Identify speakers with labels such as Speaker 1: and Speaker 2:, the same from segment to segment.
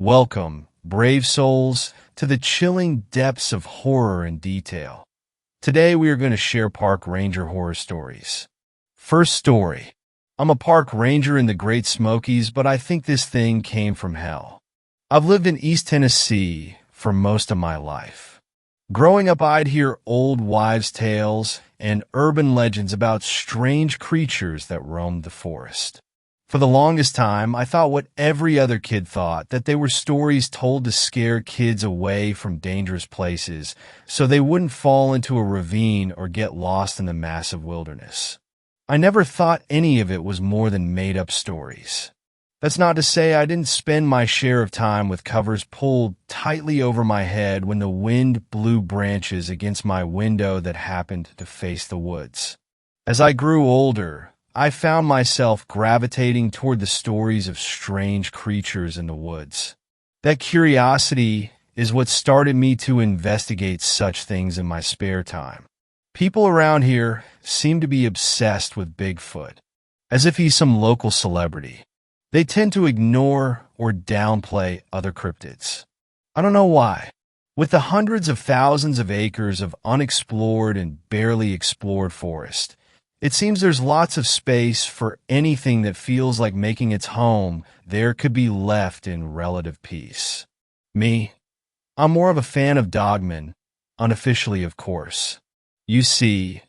Speaker 1: Welcome, brave souls, to the chilling depths of horror and detail. Today we are going to share park ranger horror stories. First story. I'm a park ranger in the Great Smokies, but I think this thing came from hell. I've lived in East Tennessee for most of my life. Growing up, I'd hear old wives' tales and urban legends about strange creatures that roamed the forest. For the longest time, I thought what every other kid thought, that they were stories told to scare kids away from dangerous places so they wouldn't fall into a ravine or get lost in the massive wilderness. I never thought any of it was more than made-up stories. That's not to say I didn't spend my share of time with covers pulled tightly over my head when the wind blew branches against my window that happened to face the woods. As I grew older, I found myself gravitating toward the stories of strange creatures in the woods. That curiosity is what started me to investigate such things in my spare time. People around here seem to be obsessed with Bigfoot, as if he's some local celebrity. They tend to ignore or downplay other cryptids. I don't know why. With the hundreds of thousands of acres of unexplored and barely explored forest, it seems there's lots of space for anything that feels like making its home there could be left in relative peace. Me, I'm more of a fan of dogmen, unofficially of course. You see,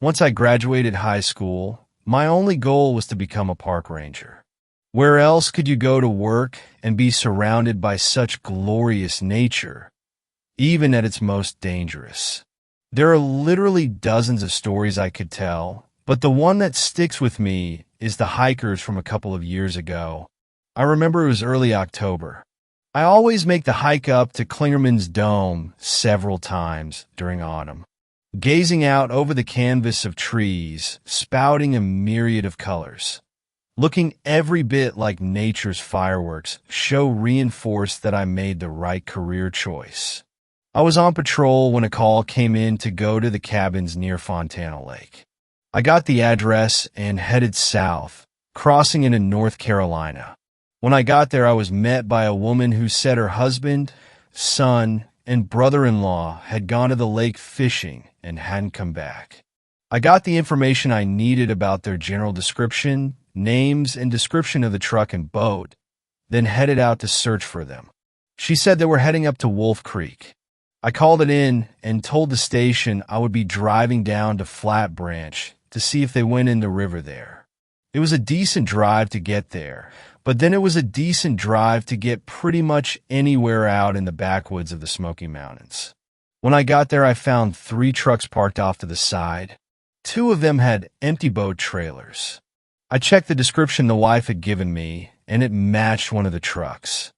Speaker 1: once I graduated high school, my only goal was to become a park ranger. Where else could you go to work and be surrounded by such glorious nature, even at its most dangerous? There are literally dozens of stories I could tell, but the one that sticks with me is the hikers from a couple of years ago. I remember it was early October. I always make the hike up to Klingerman's Dome several times during autumn, gazing out over the canvas of trees, spouting a myriad of colors. Looking every bit like nature's fireworks, show reinforced that I made the right career choice. I was on patrol when a call came in to go to the cabins near Fontana Lake. I got the address and headed south, crossing into North Carolina. When I got there, I was met by a woman who said her husband, son, and brother-in-law had gone to the lake fishing and hadn't come back. I got the information I needed about their general description, names, and description of the truck and boat, then headed out to search for them. She said they were heading up to Wolf Creek. I called it in and told the station I would be driving down to Flat Branch to see if they went in the river there. It was a decent drive to get there, but then it was a decent drive to get pretty much anywhere out in the backwoods of the Smoky Mountains. When I got there, I found 3 trucks parked off to the side. 2 of them had empty boat trailers. I checked the description the wife had given me, and it matched one of the trucks.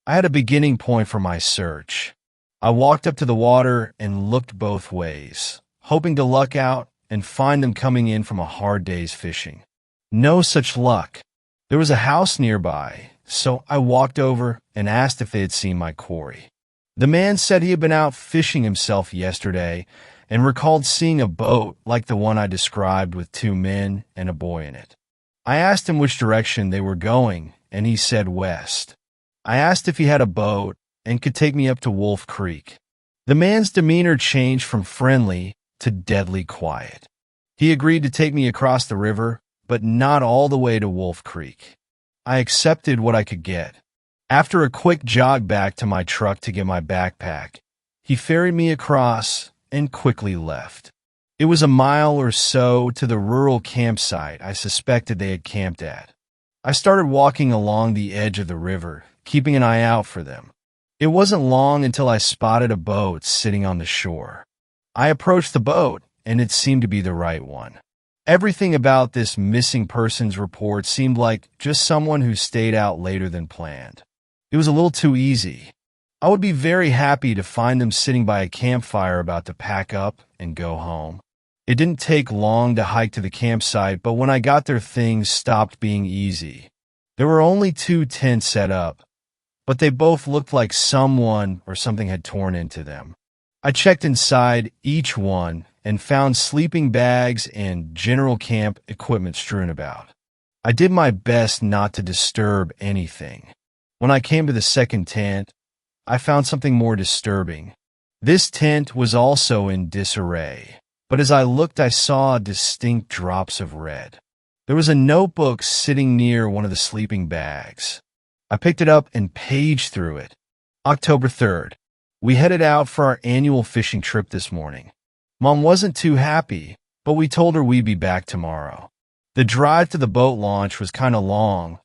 Speaker 1: I had a beginning point for my search. I walked up to the water and looked both ways, hoping to luck out and find them coming in from a hard day's fishing. No such luck. There was a house nearby, so I walked over and asked if they had seen my quarry. The man said he had been out fishing himself yesterday and recalled seeing a boat like the one I described with 2 men and a boy in it. I asked him which direction they were going, and he said west. I asked if he had a boat and could take me up to Wolf Creek. The man's demeanor changed from friendly to deadly quiet. He agreed to take me across the river, but not all the way to Wolf Creek. I accepted what I could get. After a quick jog back to my truck to get my backpack, he ferried me across and quickly left. It was a mile or so to the rural campsite I suspected they had camped at. I started walking along the edge of the river, keeping an eye out for them. It wasn't long until I spotted a boat sitting on the shore. I approached the boat, and it seemed to be the right one. Everything about this missing persons report seemed like just someone who stayed out later than planned. It was a little too easy. I would be very happy to find them sitting by a campfire about to pack up and go home. It didn't take long to hike to the campsite, but when I got there, things stopped being easy. There were only 2 tents set up, but they both looked like someone or something had torn into them. I checked inside each one and found sleeping bags and general camp equipment strewn about. I did my best not to disturb anything. When I came to the second tent, I found something more disturbing. This tent was also in disarray, but as I looked, I saw distinct drops of red. There was a notebook sitting near one of the sleeping bags. I picked it up and paged through it. October 3rd. We headed out for our annual fishing trip this morning. Mom wasn't too happy, but we told her we'd be back tomorrow. The drive to the boat launch was kind of long,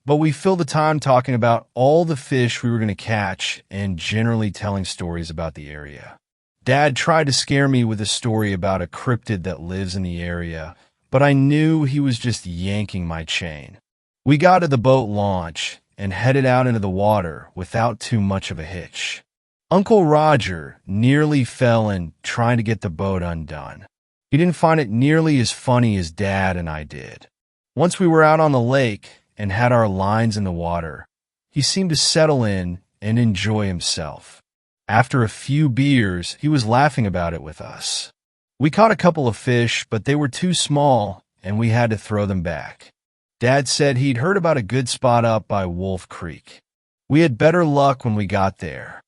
Speaker 1: but we filled the time talking about all the fish we were going to catch and generally telling stories about the area. Dad tried to scare me with a story about a cryptid that lives in the area, but I knew he was just yanking my chain. We got to the boat launch and headed out into the water without too much of a hitch. Uncle Roger nearly fell in trying to get the boat undone. He didn't find it nearly as funny as Dad and I did. Once we were out on the lake and had our lines in the water, he seemed to settle in and enjoy himself. After a few beers, he was laughing about it with us. We caught a couple of fish, but they were too small, and we had to throw them back. Dad said he'd heard about a good spot up by Wolf Creek. We had better luck when we got there.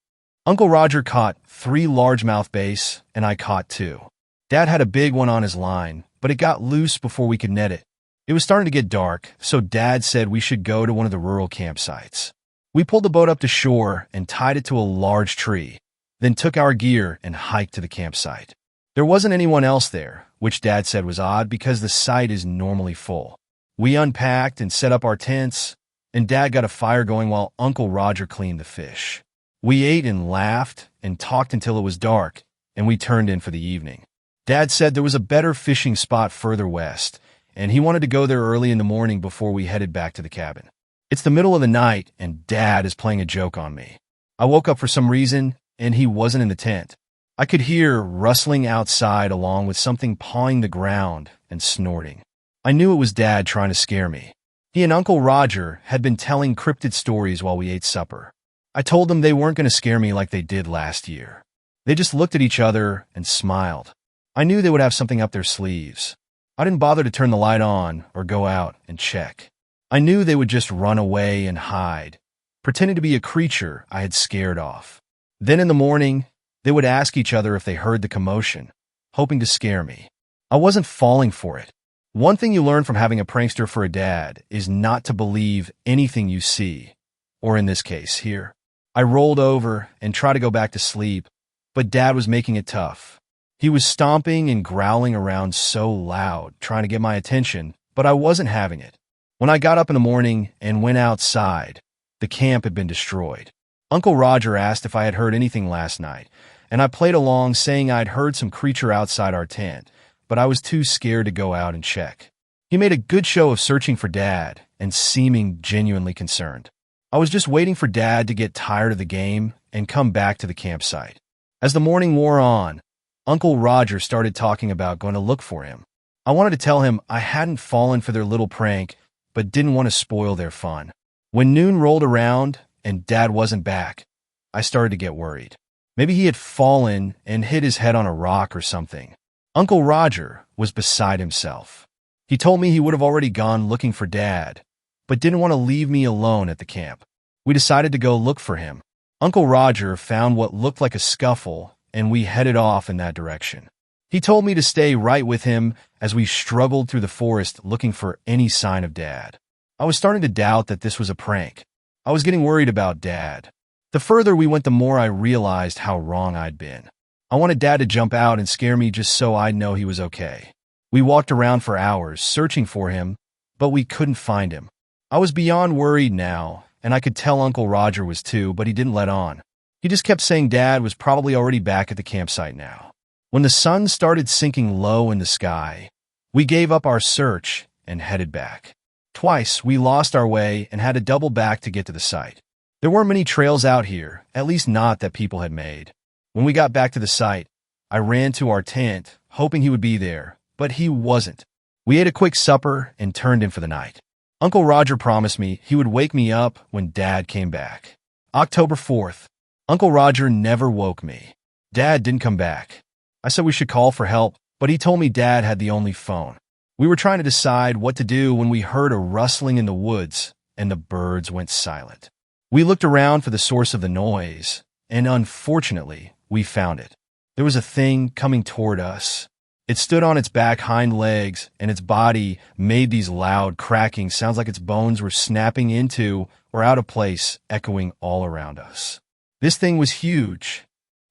Speaker 1: Uncle Roger caught 3 largemouth bass, and I caught 2. Dad had a big one on his line, but it got loose before we could net it. It was starting to get dark, so Dad said we should go to one of the rural campsites. We pulled the boat up to shore and tied it to a large tree, then took our gear and hiked to the campsite. There wasn't anyone else there, which Dad said was odd because the site is normally full. We unpacked and set up our tents, and Dad got a fire going while Uncle Roger cleaned the fish. We ate and laughed and talked until it was dark, and we turned in for the evening. Dad said there was a better fishing spot further west, and he wanted to go there early in the morning before we headed back to the cabin. It's the middle of the night, and Dad is playing a joke on me. I woke up for some reason, and he wasn't in the tent. I could hear rustling outside along with something pawing the ground and snorting. I knew it was Dad trying to scare me. He and Uncle Roger had been telling cryptid stories while we ate supper. I told them they weren't going to scare me like they did last year. They just looked at each other and smiled. I knew they would have something up their sleeves. I didn't bother to turn the light on or go out and check. I knew they would just run away and hide, pretending to be a creature I had scared off. Then in the morning, they would ask each other if they heard the commotion, hoping to scare me. I wasn't falling for it. One thing you learn from having a prankster for a dad is not to believe anything you see, or in this case, hear. I rolled over and tried to go back to sleep, but Dad was making it tough. He was stomping and growling around so loud, trying to get my attention, but I wasn't having it. When I got up in the morning and went outside, the camp had been destroyed. Uncle Roger asked if I had heard anything last night, and I played along saying I'd heard some creature outside our tent, but I was too scared to go out and check. He made a good show of searching for Dad and seeming genuinely concerned. I was just waiting for Dad to get tired of the game and come back to the campsite. As the morning wore on, Uncle Roger started talking about going to look for him. I wanted to tell him I hadn't fallen for their little prank, but didn't want to spoil their fun. When noon rolled around and Dad wasn't back, I started to get worried. Maybe he had fallen and hit his head on a rock or something. Uncle Roger was beside himself. He told me he would have already gone looking for Dad, but didn't want to leave me alone at the camp. We decided to go look for him. Uncle Roger found what looked like a scuffle, and we headed off in that direction. He told me to stay right with him as we struggled through the forest looking for any sign of Dad. I was starting to doubt that this was a prank. I was getting worried about Dad. The further we went, the more I realized how wrong I'd been. I wanted Dad to jump out and scare me just so I'd know he was okay. We walked around for hours searching for him, but we couldn't find him. I was beyond worried now, and I could tell Uncle Roger was too, but he didn't let on. He just kept saying Dad was probably already back at the campsite now. When the sun started sinking low in the sky, we gave up our search and headed back. Twice, we lost our way and had to double back to get to the site. There weren't many trails out here, at least not that people had made. When we got back to the site, I ran to our tent, hoping he would be there, but he wasn't. We ate a quick supper and turned in for the night. Uncle Roger promised me he would wake me up when Dad came back. October 4th. Uncle Roger never woke me. Dad didn't come back. I said we should call for help, but he told me Dad had the only phone. We were trying to decide what to do when we heard a rustling in the woods and the birds went silent. We looked around for the source of the noise, and unfortunately, we found it. There was a thing coming toward us. It stood on its back hind legs, and its body made these loud cracking sounds like its bones were snapping into or out of place, echoing all around us. This thing was huge.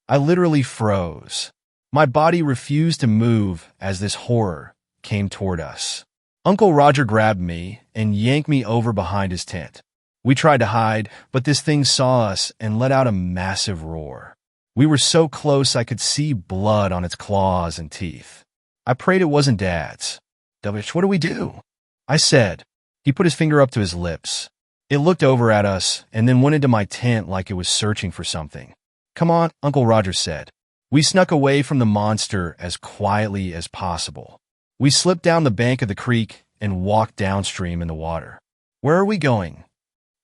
Speaker 1: I literally froze. My body refused to move as this horror came toward us. Uncle Roger grabbed me and yanked me over behind his tent. We tried to hide, but this thing saw us and let out a massive roar. We were so close I could see blood on its claws and teeth. I prayed it wasn't Dad's. "What do we do?" I said. He put his finger up to his lips. It looked over at us and then went into my tent like it was searching for something. "Come on," Uncle Roger said. We snuck away from the monster as quietly as possible. We slipped down the bank of the creek and walked downstream in the water. "Where are we going?"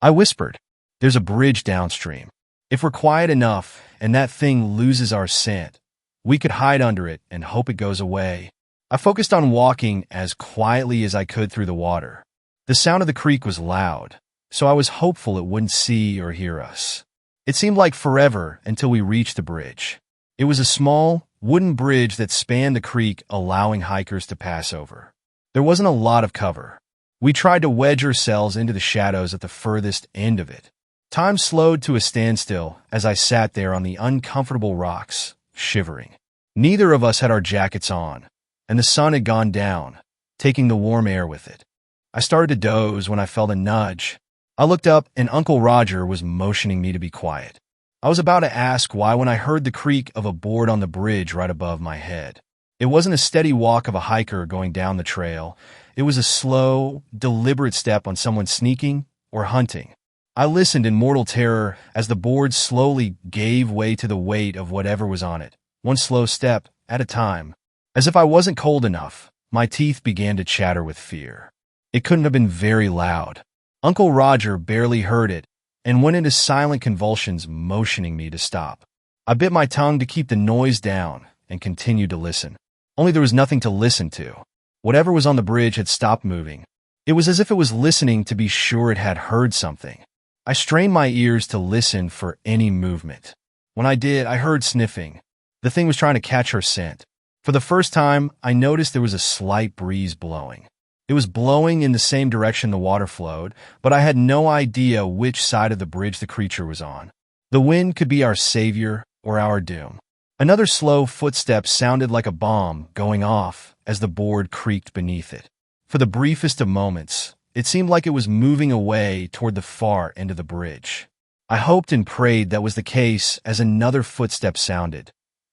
Speaker 1: I whispered. "There's a bridge downstream. If we're quiet enough and that thing loses our scent, we could hide under it and hope it goes away." I focused on walking as quietly as I could through the water. The sound of the creek was loud, so I was hopeful it wouldn't see or hear us. It seemed like forever until we reached the bridge. It was a small, wooden bridge that spanned the creek, allowing hikers to pass over. There wasn't a lot of cover. We tried to wedge ourselves into the shadows at the furthest end of it. Time slowed to a standstill as I sat there on the uncomfortable rocks, shivering. Neither of us had our jackets on, and the sun had gone down, taking the warm air with it. I started to doze when I felt a nudge. I looked up and Uncle Roger was motioning me to be quiet. I was about to ask why when I heard the creak of a board on the bridge right above my head. It wasn't a steady walk of a hiker going down the trail. It was a slow, deliberate step on someone sneaking or hunting. I listened in mortal terror as the board slowly gave way to the weight of whatever was on it, one slow step at a time. As if I wasn't cold enough, my teeth began to chatter with fear. It couldn't have been very loud. Uncle Roger barely heard it and went into silent convulsions, motioning me to stop. I bit my tongue to keep the noise down and continued to listen. Only there was nothing to listen to. Whatever was on the bridge had stopped moving. It was as if it was listening to be sure it had heard something. I strained my ears to listen for any movement. When I did, I heard sniffing. The thing was trying to catch her scent. For the first time, I noticed there was a slight breeze blowing. It was blowing in the same direction the water flowed, but I had no idea which side of the bridge the creature was on. The wind could be our savior or our doom. Another slow footstep sounded like a bomb going off as the board creaked beneath it. For the briefest of moments, it seemed like it was moving away toward the far end of the bridge. I hoped and prayed that was the case as another footstep sounded,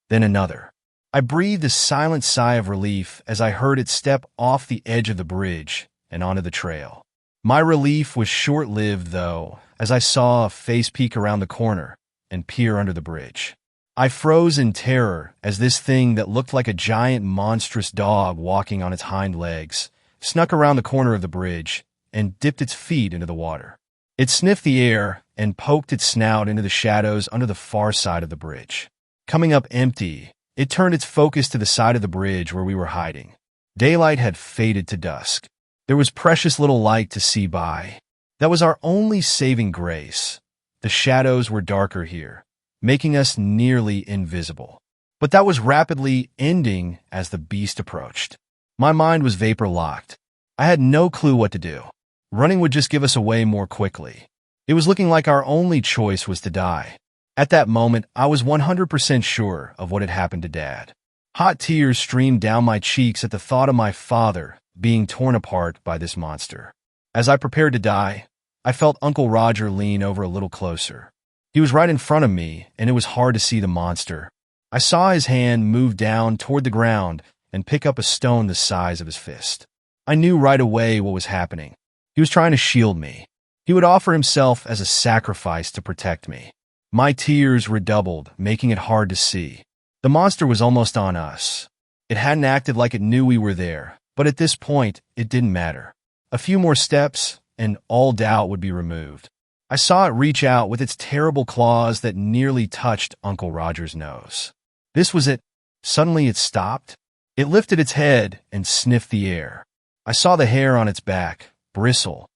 Speaker 1: then another. I breathed a silent sigh of relief as I heard it step off the edge of the bridge and onto the trail. My relief was short-lived, though, as I saw a face peek around the corner and peer under the bridge. I froze in terror as this thing that looked like a giant monstrous dog walking on its hind legs snuck around the corner of the bridge and dipped its feet into the water. It sniffed the air and poked its snout into the shadows under the far side of the bridge. Coming up empty, it turned its focus to the side of the bridge where we were hiding. Daylight had faded to dusk. There was precious little light to see by. That was our only saving grace. The shadows were darker here, making us nearly invisible. But that was rapidly ending as the beast approached. My mind was vapor-locked. I had no clue what to do. Running would just give us away more quickly. It was looking like our only choice was to die. At that moment, I was 100% sure of what had happened to Dad. Hot tears streamed down my cheeks at the thought of my father being torn apart by this monster. As I prepared to die, I felt Uncle Roger lean over a little closer. He was right in front of me, and it was hard to see the monster. I saw his hand move down toward the ground and pick up a stone the size of his fist. I knew right away what was happening. He was trying to shield me. He would offer himself as a sacrifice to protect me. My tears redoubled, making it hard to see. The monster was almost on us. It hadn't acted like it knew we were there, but at this point, it didn't matter. A few more steps, and all doubt would be removed. I saw it reach out with its terrible claws that nearly touched Uncle Roger's nose. This was it. Suddenly it stopped. It lifted its head and sniffed the air. I saw the hair on its back bristle.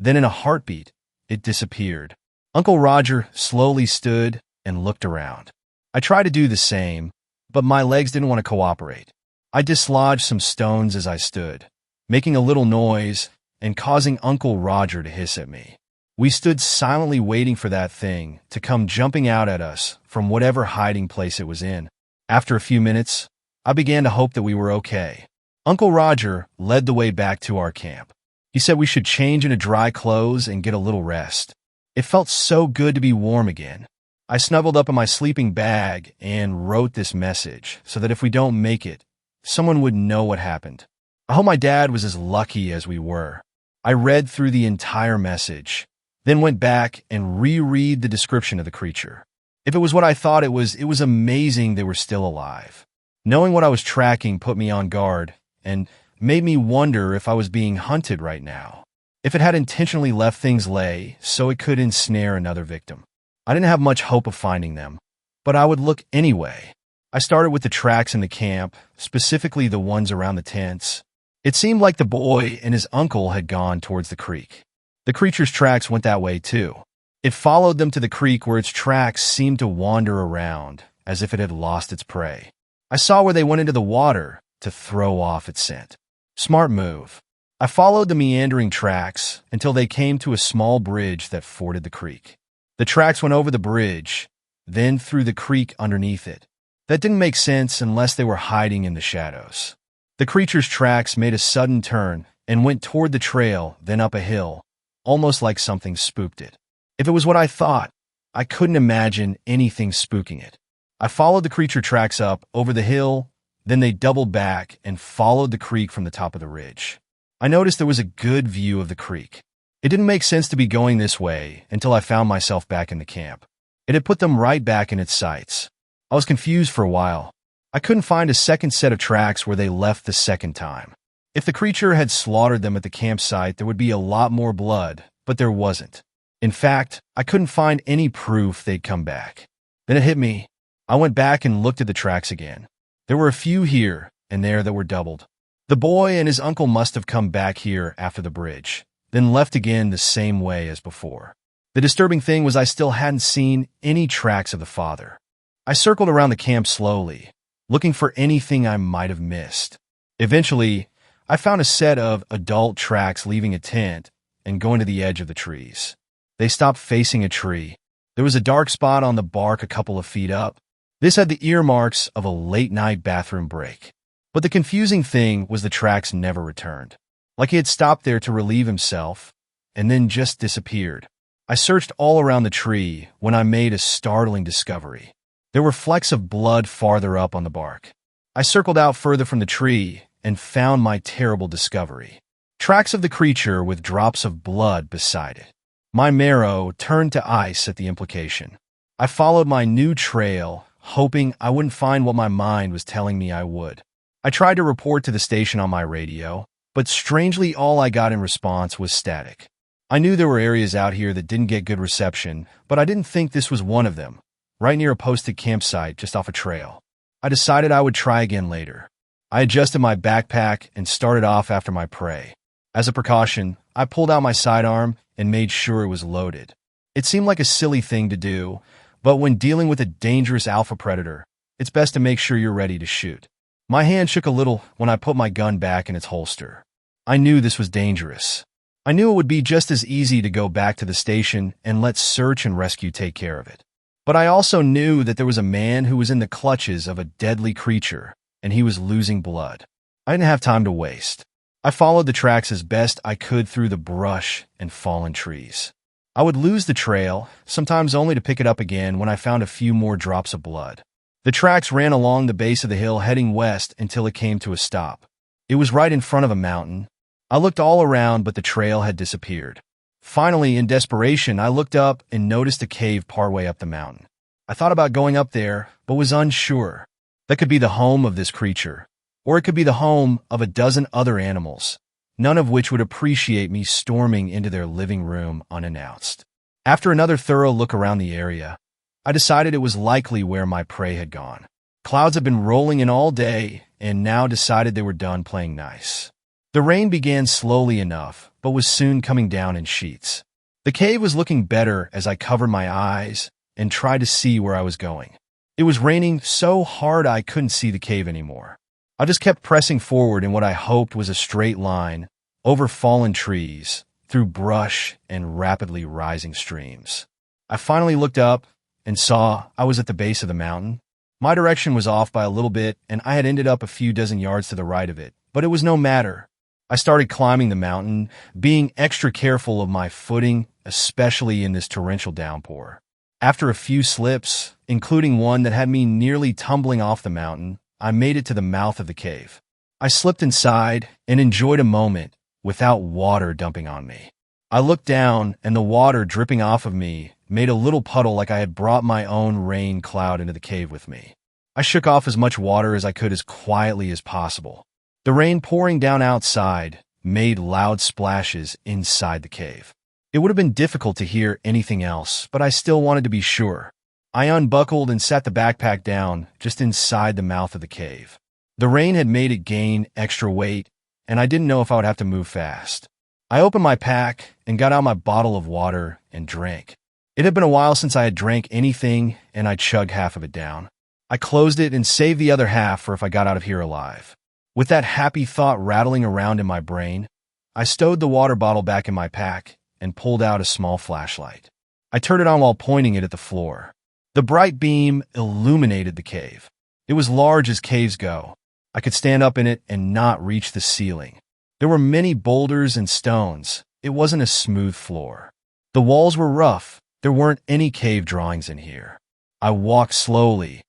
Speaker 1: Then in a heartbeat, it disappeared. Uncle Roger slowly stood and looked around. I tried to do the same, but my legs didn't want to cooperate. I dislodged some stones as I stood, making a little noise and causing Uncle Roger to hiss at me. We stood silently waiting for that thing to come jumping out at us from whatever hiding place it was in. After a few minutes, I began to hope that we were okay. Uncle Roger led the way back to our camp. He said we should change into dry clothes and get a little rest. It felt so good to be warm again. I snuggled up in my sleeping bag and wrote this message so that if we don't make it, someone would know what happened. I hope my dad was as lucky as we were. I read through the entire message, then went back and reread the description of the creature. If it was what I thought it was amazing they were still alive. Knowing what I was tracking put me on guard and made me wonder if I was being hunted right now. If it had intentionally left things lay so it could ensnare another victim. I didn't have much hope of finding them, but I would look anyway. I started with the tracks in the camp, specifically the ones around the tents. It seemed like the boy and his uncle had gone towards the creek. The creature's tracks went that way too. It followed them to the creek where its tracks seemed to wander around, as if it had lost its prey. I saw where they went into the water to throw off its scent. Smart move. I followed the meandering tracks until they came to a small bridge that forded the creek. The tracks went over the bridge, then through the creek underneath it. That didn't make sense unless they were hiding in the shadows. The creature's tracks made a sudden turn and went toward the trail, then up a hill, almost like something spooked it. If it was what I thought, I couldn't imagine anything spooking it. I followed the creature tracks up over the hill, then they doubled back and followed the creek from the top of the ridge. I noticed there was a good view of the creek. It didn't make sense to be going this way until I found myself back in the camp. It had put them right back in its sights. I was confused for a while. I couldn't find a second set of tracks where they left the second time. If the creature had slaughtered them at the campsite, there would be a lot more blood, but there wasn't. In fact, I couldn't find any proof they'd come back. Then it hit me. I went back and looked at the tracks again. There were a few here and there that were doubled. The boy and his uncle must have come back here after the bridge, then left again the same way as before. The disturbing thing was I still hadn't seen any tracks of the father. I circled around the camp slowly, looking for anything I might have missed. Eventually, I found a set of adult tracks leaving a tent and going to the edge of the trees. They stopped facing a tree. There was a dark spot on the bark a couple of feet up. This had the earmarks of a late-night bathroom break. But the confusing thing was the tracks never returned. Like he had stopped there to relieve himself, and then just disappeared. I searched all around the tree when I made a startling discovery. There were flecks of blood farther up on the bark. I circled out further from the tree and found my terrible discovery. Tracks of the creature with drops of blood beside it. My marrow turned to ice at the implication. I followed my new trail, hoping I wouldn't find what my mind was telling me I would. I tried to report to the station on my radio, but strangely all I got in response was static. I knew there were areas out here that didn't get good reception, but I didn't think this was one of them, right near a posted campsite just off a trail. I decided I would try again later. I adjusted my backpack and started off after my prey. As a precaution, I pulled out my sidearm and made sure it was loaded. It seemed like a silly thing to do, but when dealing with a dangerous alpha predator, it's best to make sure you're ready to shoot. My hand shook a little when I put my gun back in its holster. I knew this was dangerous. I knew it would be just as easy to go back to the station and let search and rescue take care of it. But I also knew that there was a man who was in the clutches of a deadly creature, and he was losing blood. I didn't have time to waste. I followed the tracks as best I could through the brush and fallen trees. I would lose the trail, sometimes only to pick it up again when I found a few more drops of blood. The tracks ran along the base of the hill heading west until it came to a stop. It was right in front of a mountain. I looked all around, but the trail had disappeared. Finally, in desperation, I looked up and noticed a cave partway up the mountain. I thought about going up there, but was unsure. That could be the home of this creature, or it could be the home of a dozen other animals, none of which would appreciate me storming into their living room unannounced. After another thorough look around the area, I decided it was likely where my prey had gone. Clouds had been rolling in all day, and now decided they were done playing nice. The rain began slowly enough, but was soon coming down in sheets. The cave was looking better as I covered my eyes and tried to see where I was going. It was raining so hard I couldn't see the cave anymore. I just kept pressing forward in what I hoped was a straight line, over fallen trees, through brush and rapidly rising streams. I finally looked up and saw I was at the base of the mountain. My direction was off by a little bit, and I had ended up a few dozen yards to the right of it, but it was no matter. I started climbing the mountain, being extra careful of my footing, especially in this torrential downpour. After a few slips, including one that had me nearly tumbling off the mountain, I made it to the mouth of the cave. I slipped inside and enjoyed a moment without water dumping on me. I looked down, and the water dripping off of me made a little puddle like I had brought my own rain cloud into the cave with me. I shook off as much water as I could as quietly as possible. The rain pouring down outside made loud splashes inside the cave. It would have been difficult to hear anything else, but I still wanted to be sure. I unbuckled and sat the backpack down just inside the mouth of the cave. The rain had made it gain extra weight, and I didn't know if I would have to move fast. I opened my pack and got out my bottle of water and drank. It had been a while since I had drank anything, and I chugged half of it down. I closed it and saved the other half for if I got out of here alive. With that happy thought rattling around in my brain, I stowed the water bottle back in my pack and pulled out a small flashlight. I turned it on while pointing it at the floor. The bright beam illuminated the cave. It was large as caves go. I could stand up in it and not reach the ceiling. There were many boulders and stones. It wasn't a smooth floor. The walls were rough. There weren't any cave drawings in here. I walked slowly.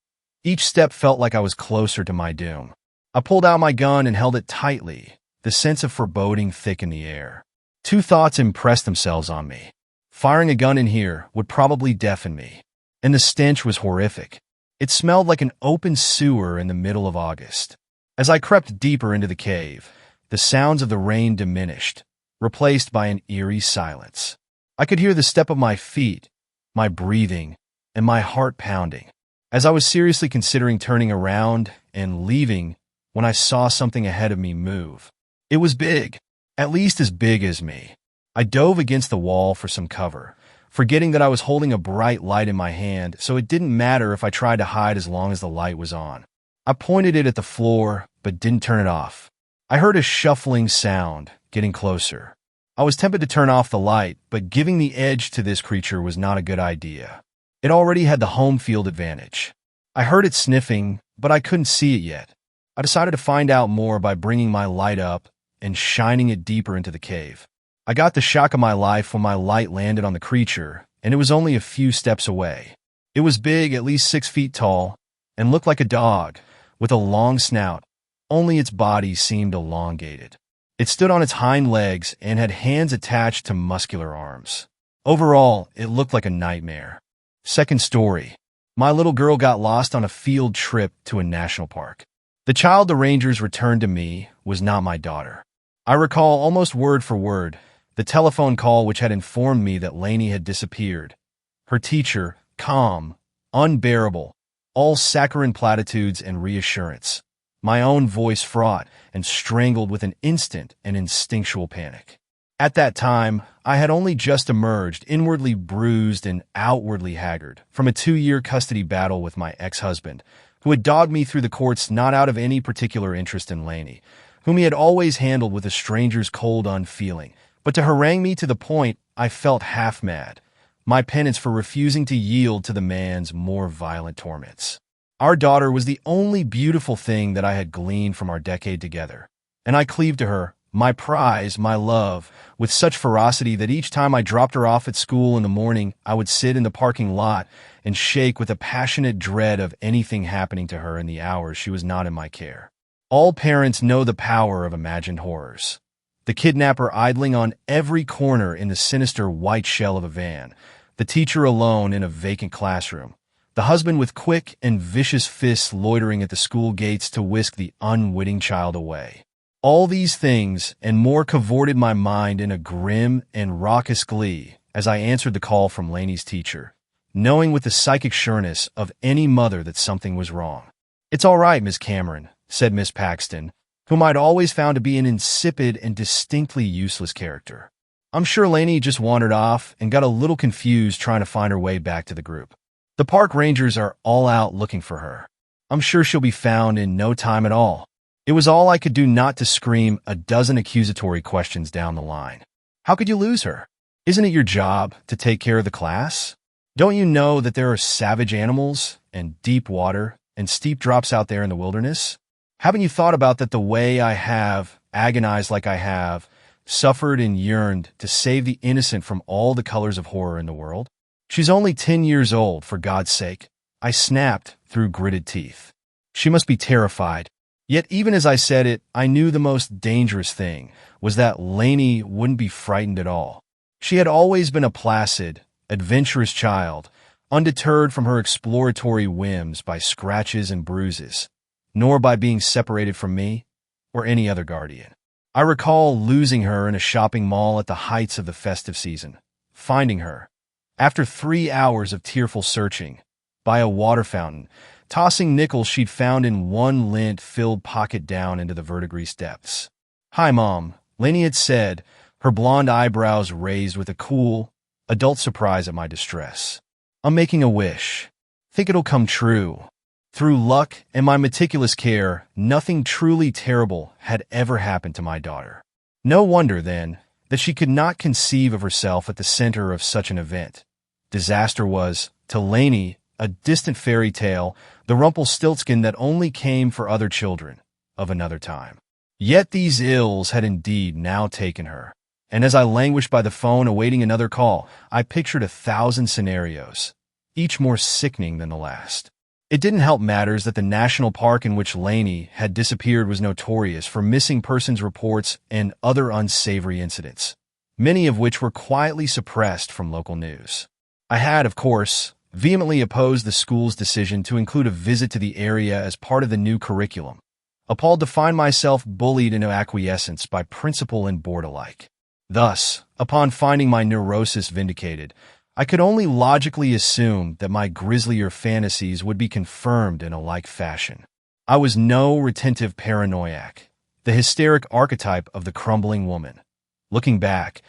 Speaker 1: Each step felt like I was closer to my doom. I pulled out my gun and held it tightly, the sense of foreboding thick in the air. Two thoughts impressed themselves on me. Firing a gun in here would probably deafen me, and the stench was horrific. It smelled like an open sewer in the middle of August. As I crept deeper into the cave, the sounds of the rain diminished, replaced by an eerie silence. I could hear the step of my feet, my breathing, and my heart pounding. As I was seriously considering turning around and leaving, when I saw something ahead of me move. It was big, at least as big as me. I dove against the wall for some cover, forgetting that I was holding a bright light in my hand, so it didn't matter if I tried to hide as long as the light was on. I pointed it at the floor, but didn't turn it off. I heard a shuffling sound, getting closer. I was tempted to turn off the light, but giving the edge to this creature was not a good idea. It already had the home field advantage. I heard it sniffing, but I couldn't see it yet. I decided to find out more by bringing my light up and shining it deeper into the cave. I got the shock of my life when my light landed on the creature, and it was only a few steps away. It was big, at least 6 feet tall, and looked like a dog, with a long snout, only its body seemed elongated. It stood on its hind legs and had hands attached to muscular arms. Overall, it looked like a nightmare. Second story. My little girl got lost on a field trip to a national park. The child the Rangers returned to me was not my daughter. I recall almost word for word the telephone call which had informed me that Lainey had disappeared. Her teacher, calm, unbearable, all saccharine platitudes and reassurance. My own voice fraught and strangled with an instant and instinctual panic. At that time, I had only just emerged, inwardly bruised and outwardly haggard, from a 2-year custody battle with my ex-husband, who had dogged me through the courts not out of any particular interest in Lainey, whom he had always handled with a stranger's cold unfeeling, but to harangue me to the point I felt half mad, my penance for refusing to yield to the man's more violent torments. Our daughter was the only beautiful thing that I had gleaned from our decade together, and I cleaved to her, my prize, my love, with such ferocity that each time I dropped her off at school in the morning, I would sit in the parking lot and shake with a passionate dread of anything happening to her in the hours she was not in my care. All parents know the power of imagined horrors. The kidnapper idling on every corner in the sinister white shell of a van, the teacher alone in a vacant classroom, the husband with quick and vicious fists loitering at the school gates to whisk the unwitting child away. All these things and more cavorted my mind in a grim and raucous glee as I answered the call from Lainey's teacher, knowing with the psychic sureness of any mother that something was wrong. "It's all right, Miss Cameron," said Miss Paxton, whom I'd always found to be an insipid and distinctly useless character. I'm sure Lainey just wandered off and got a little confused trying to find her way back to the group. The park rangers are all out looking for her. I'm sure she'll be found in no time at all. It was all I could do not to scream a dozen accusatory questions down the line. How could you lose her? Isn't it your job to take care of the class? Don't you know that there are savage animals and deep water and steep drops out there in the wilderness? Haven't you thought about that the way I have, agonized like I have, suffered and yearned to save the innocent from all the colors of horror in the world? She's only 10 years old, for God's sake. I snapped through gritted teeth. She must be terrified. Yet even as I said it, I knew the most dangerous thing was that Lainey wouldn't be frightened at all. She had always been a placid, adventurous child, undeterred from her exploratory whims by scratches and bruises, nor by being separated from me or any other guardian. I recall losing her in a shopping mall at the heights of the festive season, finding her, after 3 hours of tearful searching, by a water fountain, tossing nickels she'd found in one lint-filled pocket down into the verdigris depths. "Hi, Mom," Lainey had said, her blonde eyebrows raised with a cool, adult surprise at my distress. "I'm making a wish. Think it'll come true." Through luck and my meticulous care, nothing truly terrible had ever happened to my daughter. No wonder, then, that she could not conceive of herself at the center of such an event. Disaster was, to Lainey, a distant fairy tale, the Rumpelstiltskin that only came for other children of another time. Yet these ills had indeed now taken her, and as I languished by the phone awaiting another call, I pictured 1,000 scenarios, each more sickening than the last. It didn't help matters that the national park in which Lainey had disappeared was notorious for missing persons reports and other unsavory incidents, many of which were quietly suppressed from local news. I had, of course, vehemently opposed the school's decision to include a visit to the area as part of the new curriculum, appalled to find myself bullied into acquiescence by principal and board alike. Thus, upon finding my neurosis vindicated, I could only logically assume that my grislier fantasies would be confirmed in a like fashion. I was no retentive paranoiac, the hysteric archetype of the crumbling woman. Looking back,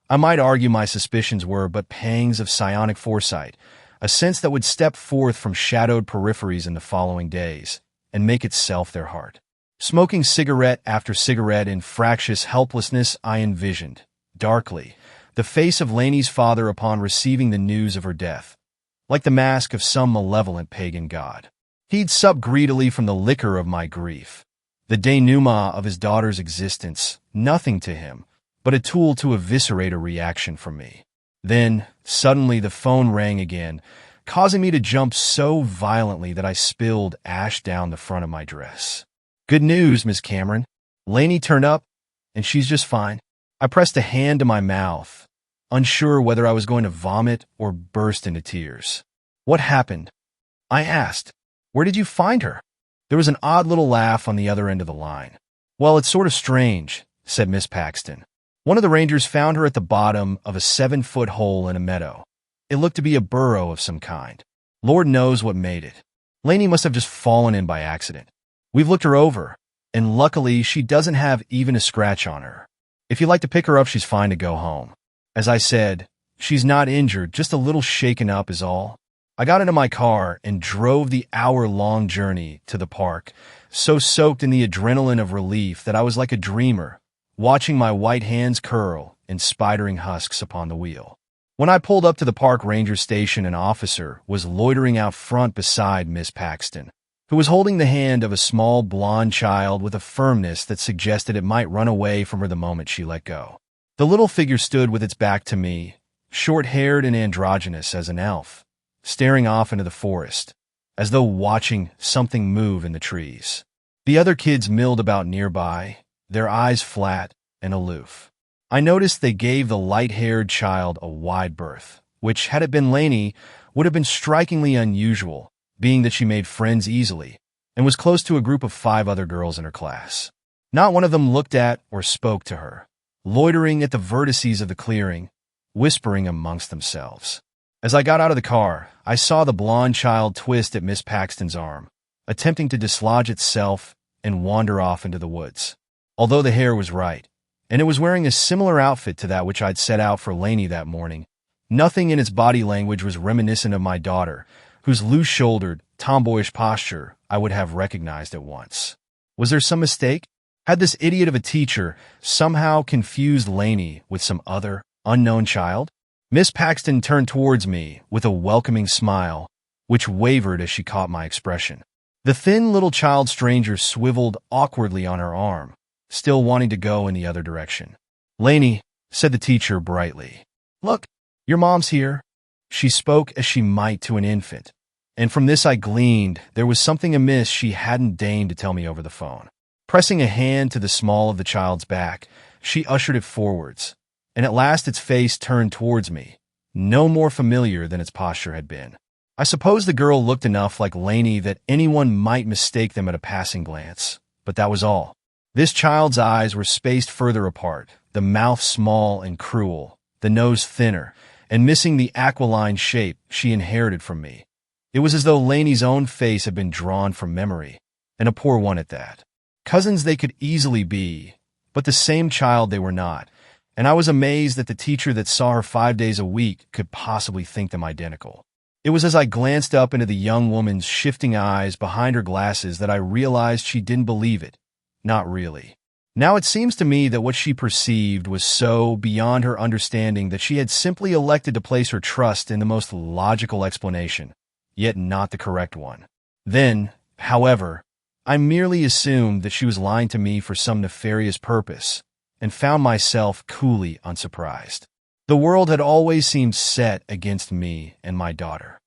Speaker 1: I might argue my suspicions were but pangs of psionic foresight, a sense that would step forth from shadowed peripheries in the following days and make itself their heart. Smoking cigarette after cigarette in fractious helplessness, I envisioned, darkly, the face of Lainey's father upon receiving the news of her death, like the mask of some malevolent pagan god. He'd sup greedily from the liquor of my grief, the denouement of his daughter's existence, nothing to him, but a tool to eviscerate a reaction from me. Then, suddenly the phone rang again, causing me to jump so violently that I spilled ash down the front of my dress. "Good news, Miss Cameron. Lainey turned up, and she's just fine." I pressed a hand to my mouth, unsure whether I was going to vomit or burst into tears. "What happened?" I asked. "Where did you find her?" There was an odd little laugh on the other end of the line. "Well, it's sort of strange," said Miss Paxton. "One of the rangers found her at the bottom of a 7-foot hole in a meadow. It looked to be a burrow of some kind. Lord knows what made it. Lainey must have just fallen in by accident. We've looked her over, and luckily she doesn't have even a scratch on her. If you'd like to pick her up, she's fine to go home. As I said, she's not injured, just a little shaken up is all." I got into my car and drove the hour-long journey to the park, so soaked in the adrenaline of relief that I was like a dreamer, watching my white hands curl in spidering husks upon the wheel. When I pulled up to the park ranger station, an officer was loitering out front beside Miss Paxton, who was holding the hand of a small blonde child with a firmness that suggested it might run away from her the moment she let go. The little figure stood with its back to me, short-haired and androgynous as an elf, staring off into the forest, as though watching something move in the trees. The other kids milled about nearby, their eyes flat and aloof. I noticed they gave the light-haired child a wide berth, which, had it been Lainey, would have been strikingly unusual, being that she made friends easily, and was close to a group of 5 other girls in her class. Not one of them looked at or spoke to her, loitering at the vertices of the clearing, whispering amongst themselves. As I got out of the car, I saw the blonde child twist at Miss Paxton's arm, attempting to dislodge itself and wander off into the woods. Although the hair was right, and it was wearing a similar outfit to that which I'd set out for Lainey that morning. Nothing in its body language was reminiscent of my daughter, whose loose-shouldered, tomboyish posture I would have recognized at once. Was there some mistake? Had this idiot of a teacher somehow confused Lainey with some other, unknown child? Miss Paxton turned towards me with a welcoming smile, which wavered as she caught my expression. The thin little child stranger swiveled awkwardly on her arm, still wanting to go in the other direction. "Lainey," said the teacher brightly. "Look, your mom's here." She spoke as she might to an infant, and from this I gleaned there was something amiss she hadn't deigned to tell me over the phone. Pressing a hand to the small of the child's back, she ushered it forwards, and at last its face turned towards me, no more familiar than its posture had been. I suppose the girl looked enough like Lainey that anyone might mistake them at a passing glance, but that was all. This child's eyes were spaced further apart, the mouth small and cruel, the nose thinner, and missing the aquiline shape she inherited from me. It was as though Lainey's own face had been drawn from memory, and a poor one at that. Cousins they could easily be, but the same child they were not, and I was amazed that the teacher that saw her 5 days a week could possibly think them identical. It was as I glanced up into the young woman's shifting eyes behind her glasses that I realized she didn't believe it. Not really. Now it seems to me that what she perceived was so beyond her understanding that she had simply elected to place her trust in the most logical explanation, yet not the correct one. Then, however, I merely assumed that she was lying to me for some nefarious purpose, and found myself coolly unsurprised. The world had always seemed set against me and my daughter.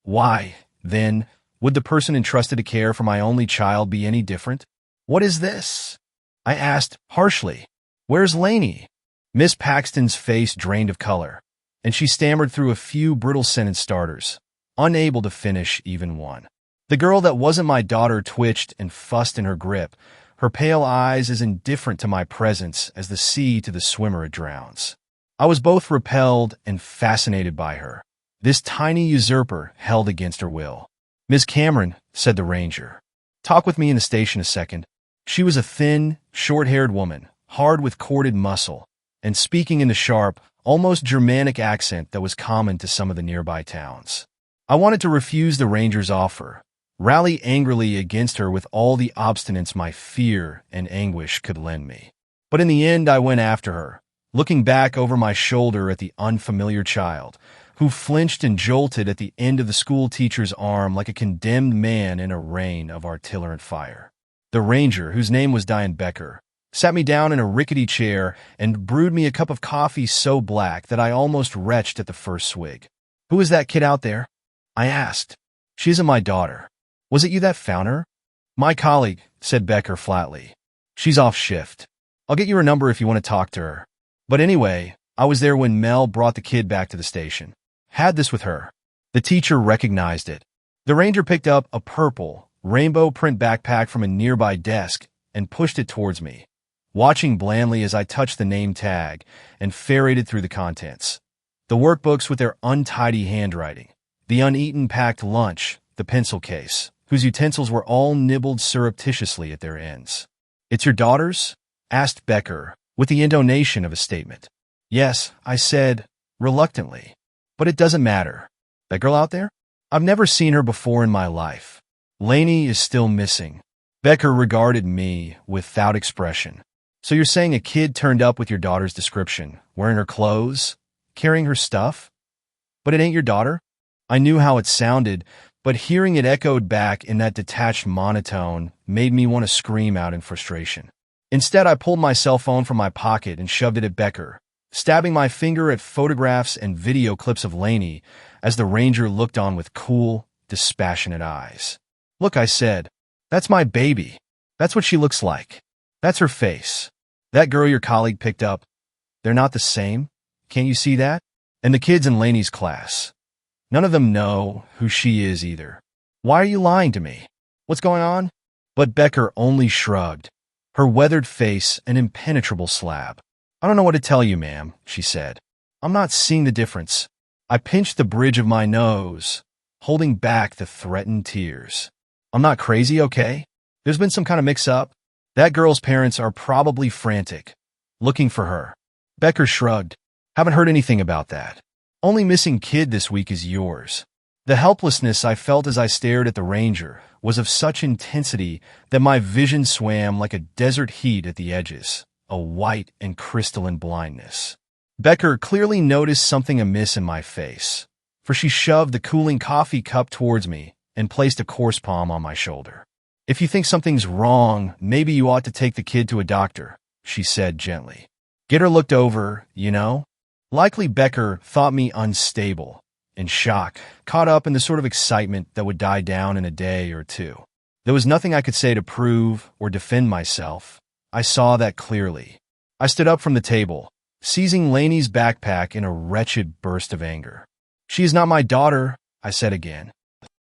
Speaker 1: Why, then, would the person entrusted to care for my only child be any different? "What is this?" I asked harshly. "Where's Lainey?" Miss Paxton's face drained of color, and she stammered through a few brittle sentence starters, unable to finish even one. The girl that wasn't my daughter twitched and fussed in her grip, her pale eyes as indifferent to my presence as the sea to the swimmer it drowns. I was both repelled and fascinated by her, this tiny usurper held against her will. "Miss Cameron," said the ranger. "Talk with me in the station a second." She was a thin, short-haired woman, hard with corded muscle, and speaking in the sharp, almost Germanic accent that was common to some of the nearby towns. I wanted to refuse the ranger's offer, rally angrily against her with all the obstinance my fear and anguish could lend me. But in the end I went after her, looking back over my shoulder at the unfamiliar child, who flinched and jolted at the end of the school teacher's arm like a condemned man in a rain of artillery fire. The ranger, whose name was Diane Becker, sat me down in a rickety chair and brewed me a cup of coffee so black that I almost retched at the first swig. "Who is that kid out there?" I asked. "She isn't my daughter." "Was it you that found her?" "My colleague," said Becker flatly. "She's off shift. I'll get you her number if you want to talk to her. But anyway, I was there when Mel brought the kid back to the station. Had this with her." The teacher recognized it. The ranger picked up a purple, rainbow print backpack from a nearby desk and pushed it towards me, watching blandly as I touched the name tag and ferreted through the contents. The workbooks with their untidy handwriting, the uneaten packed lunch, the pencil case, whose utensils were all nibbled surreptitiously at their ends. "It's your daughter's?" asked Becker, with the intonation of a statement. "Yes," I said, reluctantly. "But it doesn't matter. That girl out there? I've never seen her before in my life. Lainey is still missing." Becker regarded me without expression. "So you're saying a kid turned up with your daughter's description, wearing her clothes, carrying her stuff? But it ain't your daughter?" I knew how it sounded, but hearing it echoed back in that detached monotone made me want to scream out in frustration. Instead, I pulled my cell phone from my pocket and shoved it at Becker, stabbing my finger at photographs and video clips of Lainey as the ranger looked on with cool, dispassionate eyes. "Look," I said, "that's my baby. That's what she looks like. That's her face. That girl your colleague picked up, they're not the same. Can't you see that? And the kids in Lainey's class. None of them know who she is either. Why are you lying to me? What's going on?" But Becker only shrugged, her weathered face an impenetrable slab. "I don't know what to tell you, ma'am," she said. "I'm not seeing the difference." I pinched the bridge of my nose, holding back the threatened tears. "I'm not crazy, okay? There's been some kind of mix-up. That girl's parents are probably frantic, Looking for her. Becker shrugged. Haven't heard anything about that. Only missing kid this week is yours. The helplessness I felt as I stared at the ranger was of such intensity that my vision swam like a desert heat at the edges, a white and crystalline blindness. Becker clearly noticed something amiss in my face, for she shoved the cooling coffee cup towards me and placed a coarse palm on my shoulder. If you think something's wrong, maybe you ought to take the kid to a doctor, she said gently. Get her looked over, you know? Likely Becker thought me unstable, in shock, caught up in the sort of excitement that would die down in a day or two. There was nothing I could say to prove or defend myself. I saw that clearly. I stood up from the table, seizing Lainey's backpack in a wretched burst of anger. She is not my daughter, I said again.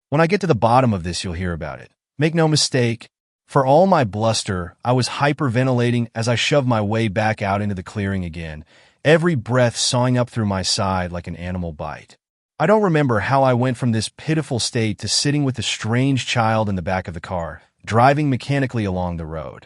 Speaker 1: When I get to the bottom of this, you'll hear about it. Make no mistake, for all my bluster, I was hyperventilating as I shoved my way back out into the clearing again, every breath sawing up through my side like an animal bite. I don't remember how I went from this pitiful state to sitting with a strange child in the back of the car, driving mechanically along the road.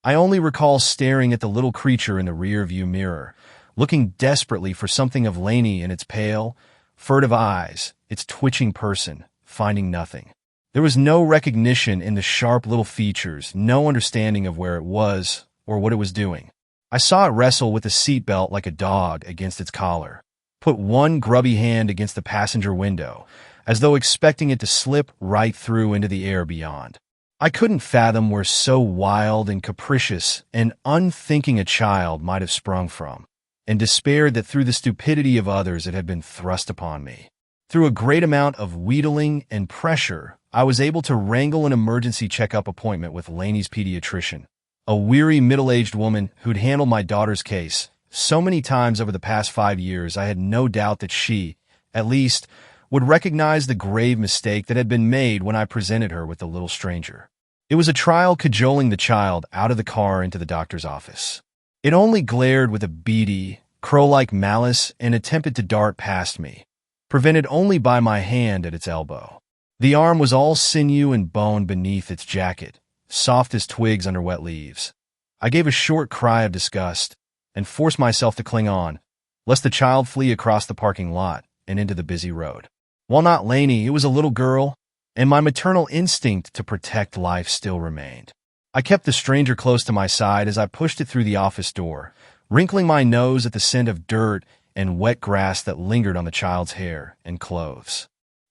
Speaker 1: I only recall staring at the little creature in the rear-view mirror, looking desperately for something of Lainey in its pale, furtive eyes, its twitching person, finding nothing. There was no recognition in the sharp little features, no understanding of where it was or what it was doing. I saw it wrestle with the seatbelt like a dog against its collar, put one grubby hand against the passenger window, as though expecting it to slip right through into the air beyond. I couldn't fathom where so wild and capricious and unthinking a child might have sprung from, and despaired that through the stupidity of others it had been thrust upon me. Through a great amount of wheedling and pressure, I was able to wrangle an emergency checkup appointment with Lainey's pediatrician, a weary middle-aged woman who'd handled my daughter's case so many times over the past 5 years. I had no doubt that she, at least, would recognize the grave mistake that had been made when I presented her with the little stranger. It was a trial cajoling the child out of the car into the doctor's office. It only glared with a beady, crow-like malice and attempted to dart past me, prevented only by my hand at its elbow. The arm was all sinew and bone beneath its jacket, soft as twigs under wet leaves. I gave a short cry of disgust and forced myself to cling on, lest the child flee across the parking lot and into the busy road. While not Lainey, it was a little girl, and my maternal instinct to protect life still remained. I kept the stranger close to my side as I pushed it through the office door, wrinkling my nose at the scent of dirt and wet grass that lingered on the child's hair and clothes.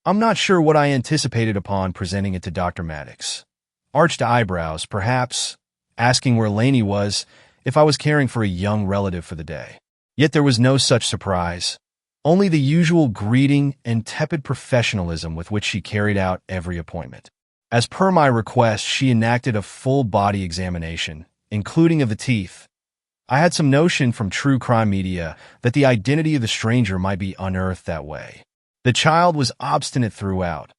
Speaker 1: I'm not sure what I anticipated upon presenting it to Dr. Maddox. Arched eyebrows, perhaps, asking where Lainey was, if I was caring for a young relative for the day. Yet there was no such surprise, only the usual greeting and tepid professionalism with which she carried out every appointment. As per my request, she enacted a full-body examination, including of the teeth. I had some notion from true crime media that the identity of the stranger might be unearthed that way. The child was obstinate throughout,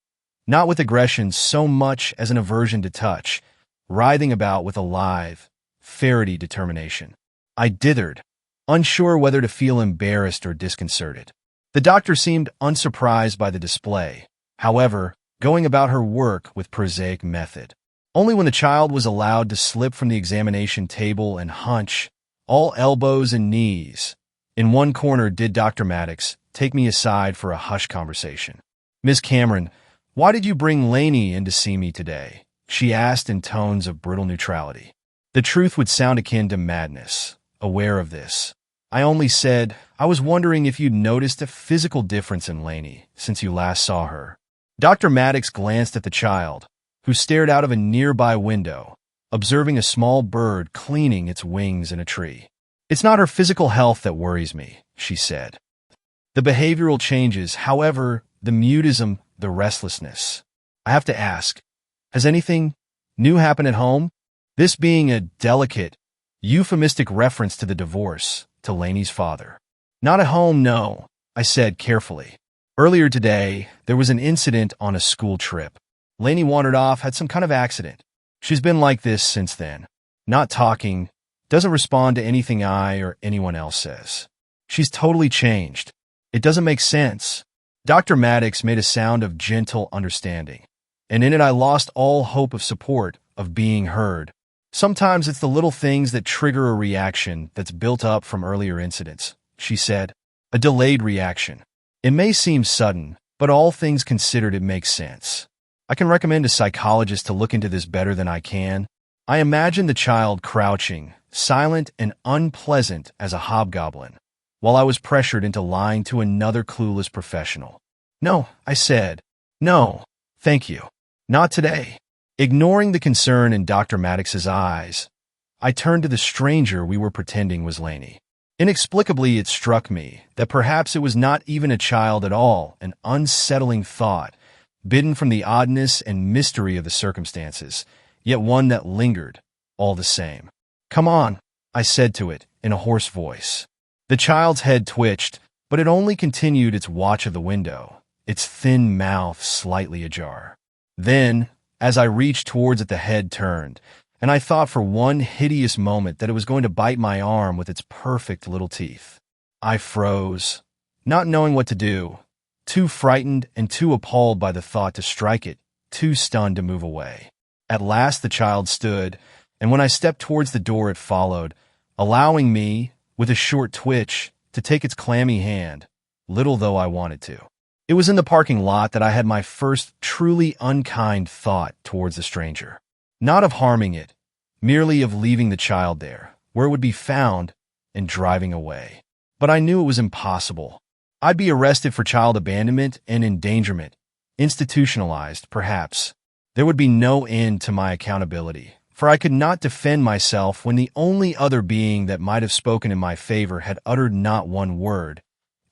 Speaker 1: not with aggression so much as an aversion to touch, writhing about with a lithe, ferrety determination. I dithered, unsure whether to feel embarrassed or disconcerted. The doctor seemed unsurprised by the display, however, going about her work with prosaic method. Only when the child was allowed to slip from the examination table and hunch, all elbows and knees, in one corner did Dr. Maddox take me aside for a hushed conversation. Miss Cameron, why did you bring Lainey in to see me today? She asked in tones of brutal neutrality. The truth would sound akin to madness, aware of this. I only said, I was wondering if you'd noticed a physical difference in Lainey since you last saw her. Dr. Maddox glanced at the child, who stared out of a nearby window, observing a small bird cleaning its wings in a tree. It's not her physical health that worries me, she said. The behavioral changes, however, the mutism, the restlessness. I have to ask, has anything new happened at home? This being a delicate, euphemistic reference to the divorce, to Lainey's father. Not at home, no, I said carefully. Earlier today, there was an incident on a school trip. Lainey wandered off, had some kind of accident. She's been like this since then. Not talking, doesn't respond to anything I or anyone else says. She's totally changed. It doesn't make sense. Dr. Maddox made a sound of gentle understanding, and in it I lost all hope of support, of being heard. Sometimes it's the little things that trigger a reaction that's built up from earlier incidents, she said. A delayed reaction. It may seem sudden, but all things considered, it makes sense. I can recommend a psychologist to look into this better than I can. I imagine the child crouching, silent and unpleasant as a hobgoblin, while I was pressured into lying to another clueless professional. No, I said. No, thank you. Not today. Ignoring the concern in Dr. Maddox's eyes, I turned to the stranger we were pretending was Lainey. Inexplicably, it struck me that perhaps it was not even a child at all, an unsettling thought, bidden from the oddness and mystery of the circumstances, yet one that lingered, all the same. Come on, I said to it in a hoarse voice. The child's head twitched, but it only continued its watch of the window, its thin mouth slightly ajar. Then, as I reached towards it, the head turned, and I thought for one hideous moment that it was going to bite my arm with its perfect little teeth. I froze, not knowing what to do, too frightened and too appalled by the thought to strike it, too stunned to move away. At last the child stood, and when I stepped towards the door it followed, allowing me, with a short twitch, to take its clammy hand, little though I wanted to. It was in the parking lot that I had my first truly unkind thought towards the stranger. Not of harming it, merely of leaving the child there, where it would be found, and driving away. But I knew it was impossible. I'd be arrested for child abandonment and endangerment, institutionalized, perhaps. There would be no end to my accountability, for I could not defend myself when the only other being that might have spoken in my favor had uttered not one word,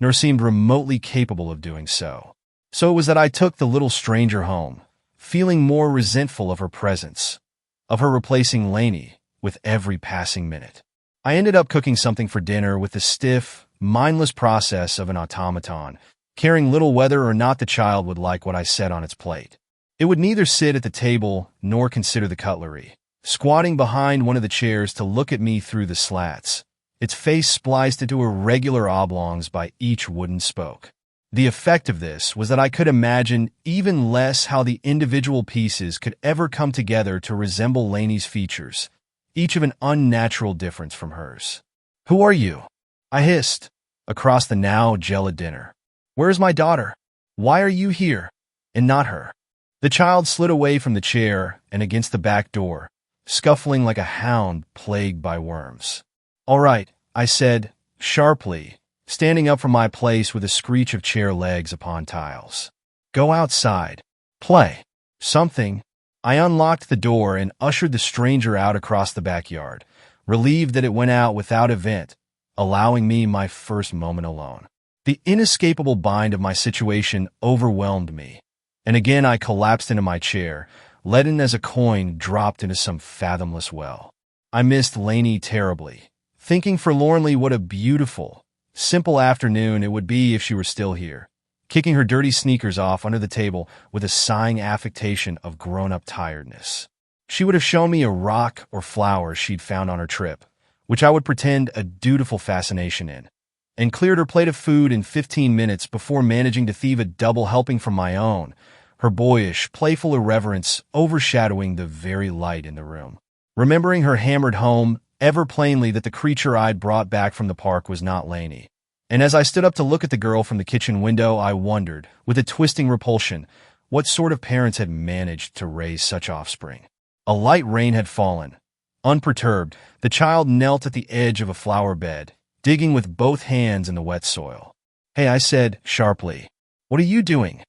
Speaker 1: nor seemed remotely capable of doing so. So it was that I took the little stranger home, feeling more resentful of her presence, of her replacing Lainey with every passing minute. I ended up cooking something for dinner with the stiff, mindless process of an automaton, caring little whether or not the child would like what I set on its plate. It would neither sit at the table nor consider the cutlery, squatting behind one of the chairs to look at me through the slats, its face spliced into irregular oblongs by each wooden spoke. The effect of this was that I could imagine even less how the individual pieces could ever come together to resemble Lainey's features, each of an unnatural difference from hers. "Who are you?" I hissed, across the now gelid dinner. "Where is my daughter? Why are you here, and not her?" The child slid away from the chair and against the back door, scuffling like a hound plagued by worms. "All right," I said, sharply, standing up from my place with a screech of chair legs upon tiles. "Go outside. Play. Something." I unlocked the door and ushered the stranger out across the backyard, relieved that it went out without event, allowing me my first moment alone. The inescapable bind of my situation overwhelmed me, and again I collapsed into my chair, leaden as a coin dropped into some fathomless well. I missed Lainey terribly, thinking forlornly what a beautiful, simple afternoon it would be if she were still here, kicking her dirty sneakers off under the table with a sighing affectation of grown-up tiredness. She would have shown me a rock or flower she'd found on her trip, which I would pretend a dutiful fascination in, and cleared her plate of food in 15 minutes before managing to thieve a double helping from my own, her boyish, playful irreverence overshadowing the very light in the room. Remembering her hammered home ever plainly that the creature I'd brought back from the park was not Lainey. And as I stood up to look at the girl from the kitchen window, I wondered, with a twisting repulsion, what sort of parents had managed to raise such offspring. A light rain had fallen. Unperturbed, the child knelt at the edge of a flower bed, digging with both hands in the wet soil. "Hey," I said, sharply. "What are you doing?"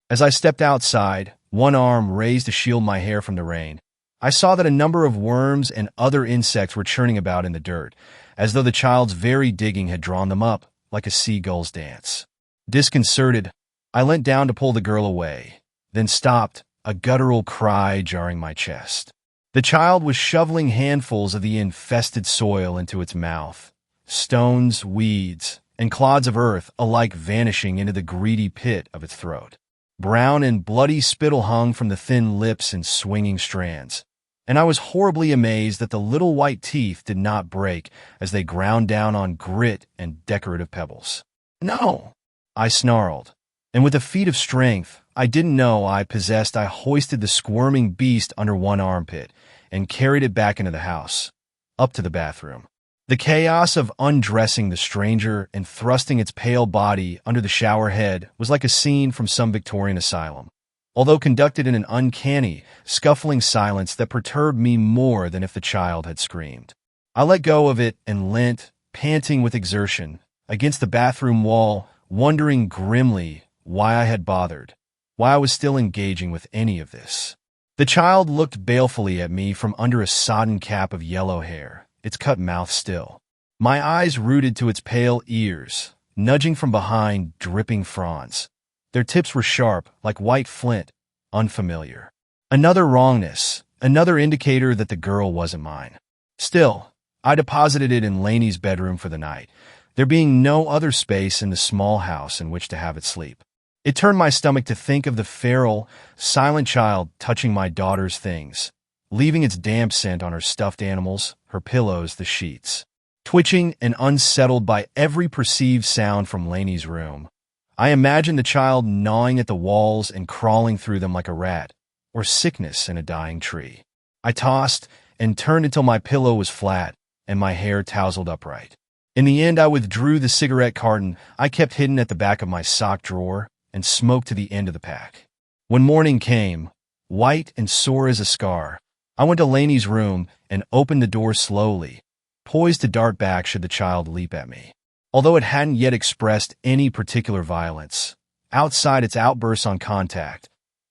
Speaker 1: As I stepped outside, one arm raised to shield my hair from the rain, I saw that a number of worms and other insects were churning about in the dirt, as though the child's very digging had drawn them up, like a seagull's dance. Disconcerted, I leant down to pull the girl away, then stopped, a guttural cry jarring my chest. The child was shoveling handfuls of the infested soil into its mouth, stones, weeds, and clods of earth alike vanishing into the greedy pit of its throat. Brown and bloody spittle hung from the thin lips in swinging strands, and I was horribly amazed that the little white teeth did not break as they ground down on grit and decorative pebbles. "No!" I snarled, and with a feat of strength I didn't know I possessed, I hoisted the squirming beast under one armpit, and carried it back into the house, up to the bathroom. The chaos of undressing the stranger and thrusting its pale body under the shower head was like a scene from some Victorian asylum, although conducted in an uncanny, scuffling silence that perturbed me more than if the child had screamed. I let go of it and leant, panting with exertion, against the bathroom wall, wondering grimly why I had bothered, why I was still engaging with any of this. The child looked balefully at me from under a sodden cap of yellow hair, its cut mouth still. My eyes rooted to its pale ears, nudging from behind dripping fronds. Their tips were sharp, like white flint, unfamiliar. Another wrongness, another indicator that the girl wasn't mine. Still, I deposited it in Lainey's bedroom for the night, there being no other space in the small house in which to have it sleep. It turned my stomach to think of the feral, silent child touching my daughter's things, leaving its damp scent on her stuffed animals, her pillows, the sheets. Twitching and unsettled by every perceived sound from Lainey's room, I imagined the child gnawing at the walls and crawling through them like a rat, or sickness in a dying tree. I tossed and turned until my pillow was flat and my hair tousled upright. In the end, I withdrew the cigarette carton I kept hidden at the back of my sock drawer and smoked to the end of the pack. When morning came, white and sore as a scar, I went to Lainey's room and opened the door slowly, poised to dart back should the child leap at me. Although it hadn't yet expressed any particular violence, outside its outbursts on contact,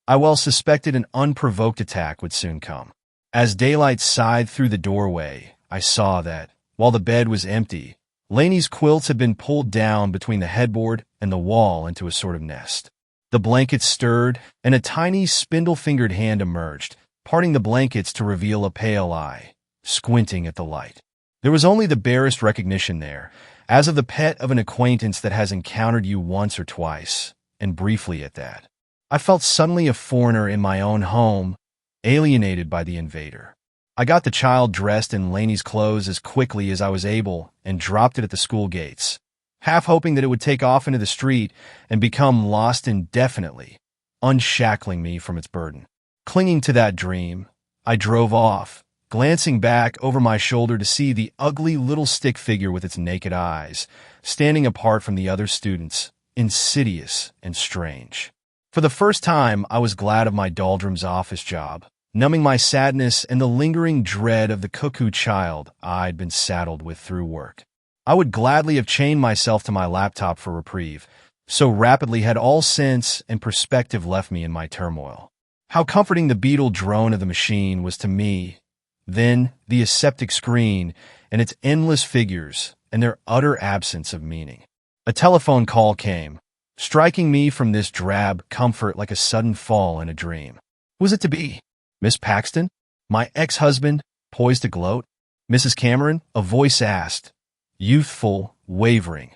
Speaker 1: I well suspected an unprovoked attack would soon come. As daylight sighed through the doorway, I saw that, while the bed was empty, Lainey's quilts had been pulled down between the headboard and the wall into a sort of nest. The blankets stirred, and a tiny spindle-fingered hand emerged, parting the blankets to reveal a pale eye, squinting at the light. There was only the barest recognition there, as of the pet of an acquaintance that has encountered you once or twice, and briefly at that. I felt suddenly a foreigner in my own home, alienated by the invader. I got the child dressed in Lainey's clothes as quickly as I was able and dropped it at the school gates, half hoping that it would take off into the street and become lost indefinitely, unshackling me from its burden. Clinging to that dream, I drove off, glancing back over my shoulder to see the ugly little stick figure with its naked eyes, standing apart from the other students, insidious and strange. For the first time, I was glad of my doldrums office job, numbing my sadness and the lingering dread of the cuckoo child I'd been saddled with through work. I would gladly have chained myself to my laptop for reprieve, so rapidly had all sense and perspective left me in my turmoil. How comforting the beetle drone of the machine was to me, then the aseptic screen and its endless figures and their utter absence of meaning. A telephone call came, striking me from this drab comfort like a sudden fall in a dream. Who was it to be? Miss Paxton? My ex-husband, poised to gloat? Mrs. Cameron? A voice asked, youthful, wavering,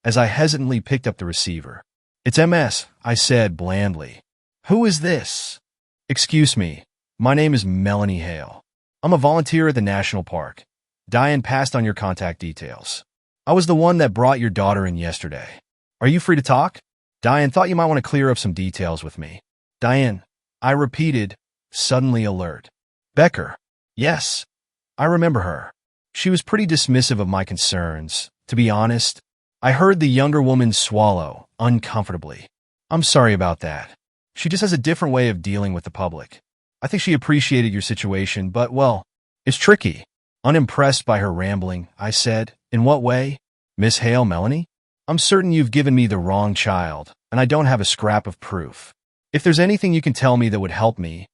Speaker 1: as I hesitantly picked up the receiver. It's MS, I said blandly. Who is this? Excuse me, my name is Melanie Hale. I'm a volunteer at the National Park. Diane passed on your contact details. I was the one that brought your daughter in yesterday. Are you free to talk? Diane thought you might want to clear up some details with me. Diane, I repeated, suddenly alert. Becker. Yes, I remember her. She was pretty dismissive of my concerns. To be honest, I heard the younger woman swallow, uncomfortably. I'm sorry about that. She just has a different way of dealing with the public. I think she appreciated your situation, but, well, it's tricky. Unimpressed by her rambling, I said, in what way? Miss Hale, Melanie? I'm certain you've given me the wrong child, and I don't have a scrap of proof. If there's anything you can tell me that would help me,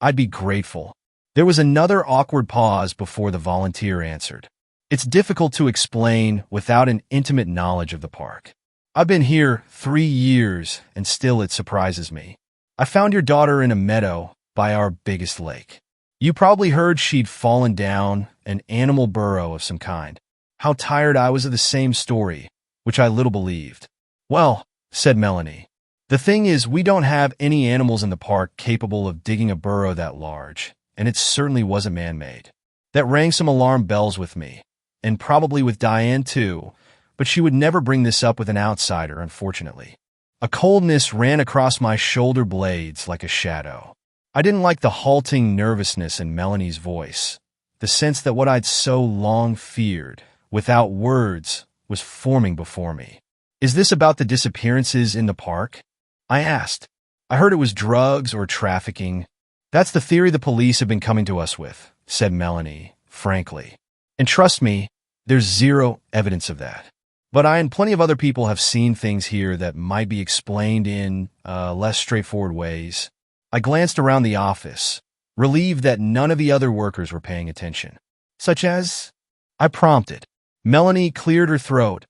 Speaker 1: I'd be grateful. There was another awkward pause before the volunteer answered. It's difficult to explain without an intimate knowledge of the park. I've been here 3 years, and still it surprises me. I found your daughter in a meadow by our biggest lake. You probably heard she'd fallen down an animal burrow of some kind. How tired I was of the same story, which I little believed. Well, said Melanie, the thing is we don't have any animals in the park capable of digging a burrow that large, and it certainly wasn't man-made. That rang some alarm bells with me, and probably with Diane too, but she would never bring this up with an outsider, unfortunately. A coldness ran across my shoulder blades like a shadow. I didn't like the halting nervousness in Melanie's voice, the sense that what I'd so long feared, without words, was forming before me. Is this about the disappearances in the park? I asked. I heard it was drugs or trafficking. That's the theory the police have been coming to us with, said Melanie, frankly. And trust me, there's zero evidence of that. But I and plenty of other people have seen things here that might be explained in less straightforward ways. I glanced around the office, relieved that none of the other workers were paying attention. Such as? I prompted. Melanie cleared her throat.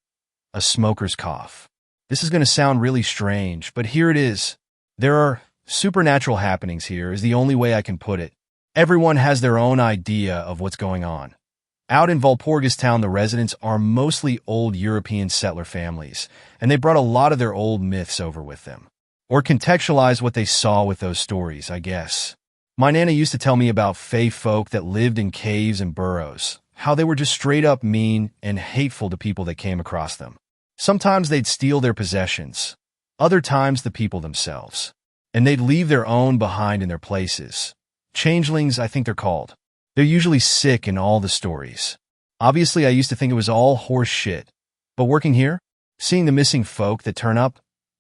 Speaker 1: A smoker's cough. This is going to sound really strange, but here it is. There are supernatural happenings here is the only way I can put it. Everyone has their own idea of what's going on. Out in Walpurgis Town, the residents are mostly old European settler families, and they brought a lot of their old myths over with them. Or contextualized what they saw with those stories, I guess. My Nana used to tell me about fae folk that lived in caves and burrows, how they were just straight up mean and hateful to people that came across them. Sometimes they'd steal their possessions, other times the people themselves, and they'd leave their own behind in their places. Changelings, I think they're called. They're usually sick in all the stories. Obviously, I used to think it was all horse shit, but working here, seeing the missing folk that turn up,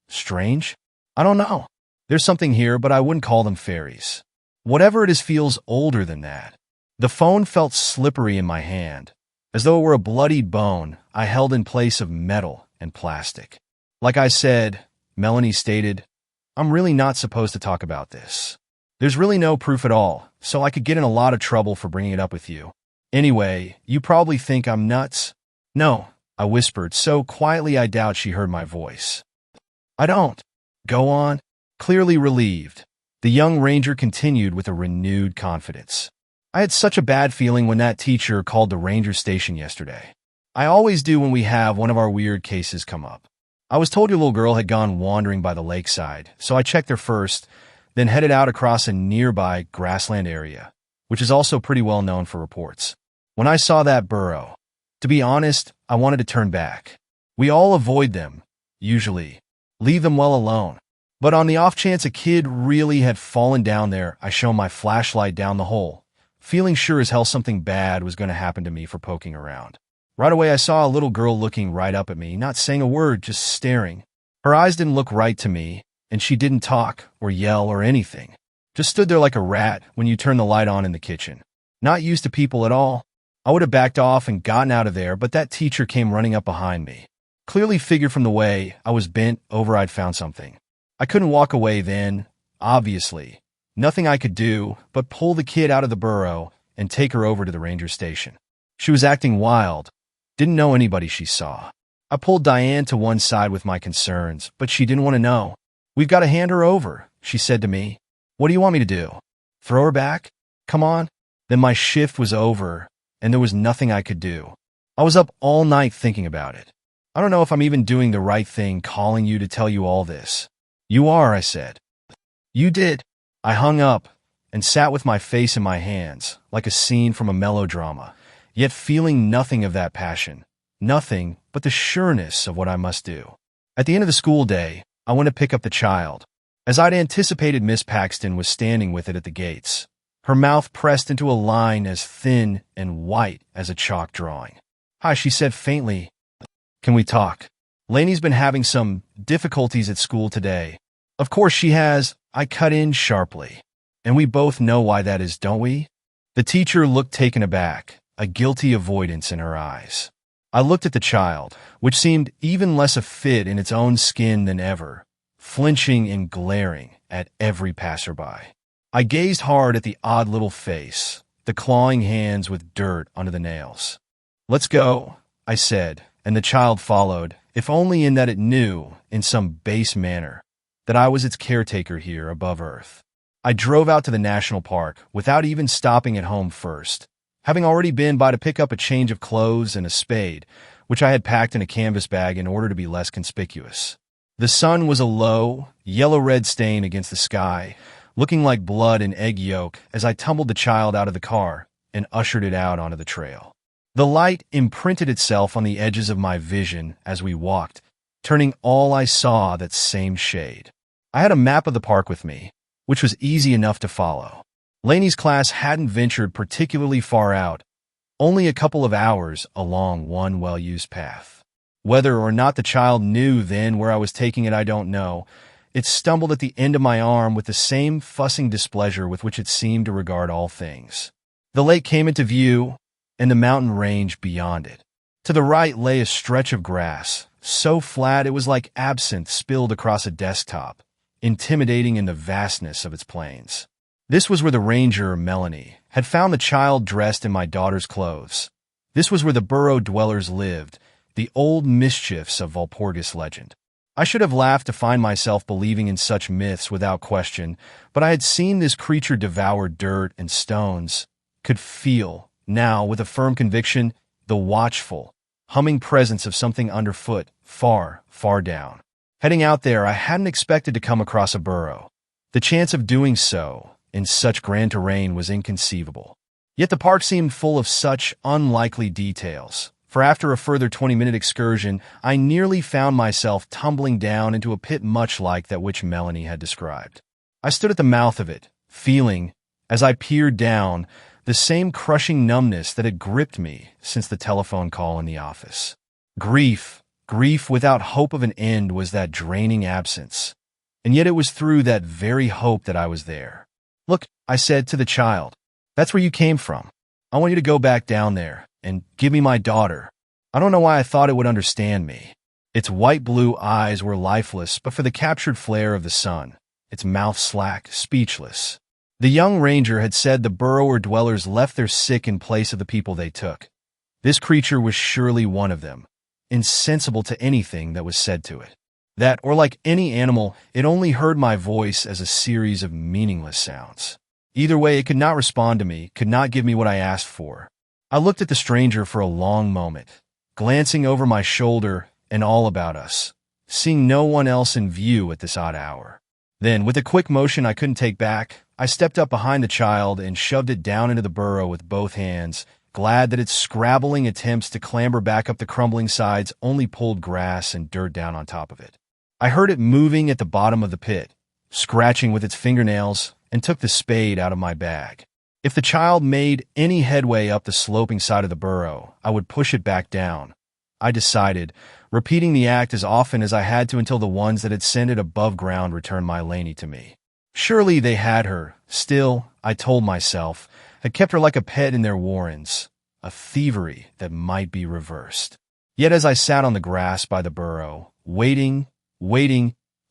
Speaker 1: strange? I don't know. There's something here, but I wouldn't call them fairies. Whatever it is feels older than that. The phone felt slippery in my hand, as though it were a bloodied bone I held in place of metal and plastic. Like I said, Melanie stated, I'm really not supposed to talk about this. There's really no proof at all, so I could get in a lot of trouble for bringing it up with you. Anyway, you probably think I'm nuts. No, I whispered, so quietly I doubt she heard my voice. I don't. Go on. Clearly relieved, the young ranger continued with a renewed confidence. I had such a bad feeling when that teacher called the ranger station yesterday. I always do when we have one of our weird cases come up. I was told your little girl had gone wandering by the lakeside, so I checked her first, then headed out across a nearby grassland area, which is also pretty well known for reports. When I saw that burrow, to be honest, I wanted to turn back. We all avoid them, usually. Leave them well alone. But on the off chance a kid really had fallen down there, I shone my flashlight down the hole, feeling sure as hell something bad was going to happen to me for poking around. Right away, I saw a little girl looking right up at me, not saying a word, just staring. Her eyes didn't look right to me, and she didn't talk or yell or anything. Just stood there like a rat when you turn the light on in the kitchen. Not used to people at all. I would have backed off and gotten out of there, but that teacher came running up behind me. Clearly figured from the way I was bent over I'd found something. I couldn't walk away then, obviously. Nothing I could do but pull the kid out of the burrow and take her over to the ranger station. She was acting wild. Didn't know anybody she saw. I pulled Diane to one side with my concerns, but she didn't want to know. We've got to hand her over, she said to me. What do you want me to do? Throw her back? Come on. Then my shift was over, and there was nothing I could do. I was up all night thinking about it. I don't know if I'm even doing the right thing calling you to tell you all this. You are, I said. You did. I hung up and sat with my face in my hands, like a scene from a melodrama, yet feeling nothing of that passion, nothing but the sureness of what I must do. At the end of the school day, I went to pick up the child. As I'd anticipated, Miss Paxton was standing with it at the gates, her mouth pressed into a line as thin and white as a chalk drawing. Hi, she said faintly. Can we talk? Lainey's been having some difficulties at school today. Of course she has, I cut in sharply. And we both know why that is, don't we? The teacher looked taken aback, a guilty avoidance in her eyes. I looked at the child, which seemed even less a fit in its own skin than ever, flinching and glaring at every passerby. I gazed hard at the odd little face, the clawing hands with dirt under the nails. Let's go, I said, and the child followed, if only in that it knew, in some base manner, that I was its caretaker here above earth. I drove out to the national park without even stopping at home first, having already been by to pick up a change of clothes and a spade, which I had packed in a canvas bag in order to be less conspicuous. The sun was a low, yellow-red stain against the sky, looking like blood and egg yolk as I tumbled the child out of the car and ushered it out onto the trail. The light imprinted itself on the edges of my vision as we walked, turning all I saw that same shade. I had a map of the park with me, which was easy enough to follow. Laney's class hadn't ventured particularly far out, only a couple of hours along one well-used path. Whether or not the child knew then where I was taking it, I don't know. It stumbled at the end of my arm with the same fussing displeasure with which it seemed to regard all things. The lake came into view, and the mountain range beyond it. To the right lay a stretch of grass, so flat it was like absinthe spilled across a desktop, intimidating in the vastness of its plains. This was where the ranger, Melanie, had found the child dressed in my daughter's clothes. This was where the burrow dwellers lived, the old mischiefs of Walpurgis legend. I should have laughed to find myself believing in such myths without question, but I had seen this creature devour dirt and stones, could feel, now with a firm conviction, the watchful, humming presence of something underfoot, far, far down. Heading out there, I hadn't expected to come across a burrow. The chance of doing so in such grand terrain was inconceivable. Yet the park seemed full of such unlikely details. For after a further 20-minute excursion, I nearly found myself tumbling down into a pit much like that which Melanie had described. I stood at the mouth of it, feeling, as I peered down, the same crushing numbness that had gripped me since the telephone call in the office. Grief without hope of an end was that draining absence. And yet it was through that very hope that I was there. "Look," I said to the child, "that's where you came from. I want you to go back down there and give me my daughter." I don't know why I thought it would understand me. Its white-blue eyes were lifeless but for the captured flare of the sun, its mouth slack, speechless. The young ranger had said the burrower dwellers left their sick in place of the people they took. This creature was surely one of them, insensible to anything that was said to it. That, or like any animal, it only heard my voice as a series of meaningless sounds. Either way, it could not respond to me, could not give me what I asked for. I looked at the stranger for a long moment, glancing over my shoulder and all about us, seeing no one else in view at this odd hour. Then, with a quick motion I couldn't take back, I stepped up behind the child and shoved it down into the burrow with both hands, glad that its scrabbling attempts to clamber back up the crumbling sides only pulled grass and dirt down on top of it. I heard it moving at the bottom of the pit, scratching with its fingernails, and took the spade out of my bag. If the child made any headway up the sloping side of the burrow, I would push it back down. I decided, repeating the act as often as I had to until the ones that had sent it above ground returned my Laney to me. Surely they had her, still, I told myself, had kept her like a pet in their warrens, a thievery that might be reversed. Yet as I sat on the grass by the burrow, waiting,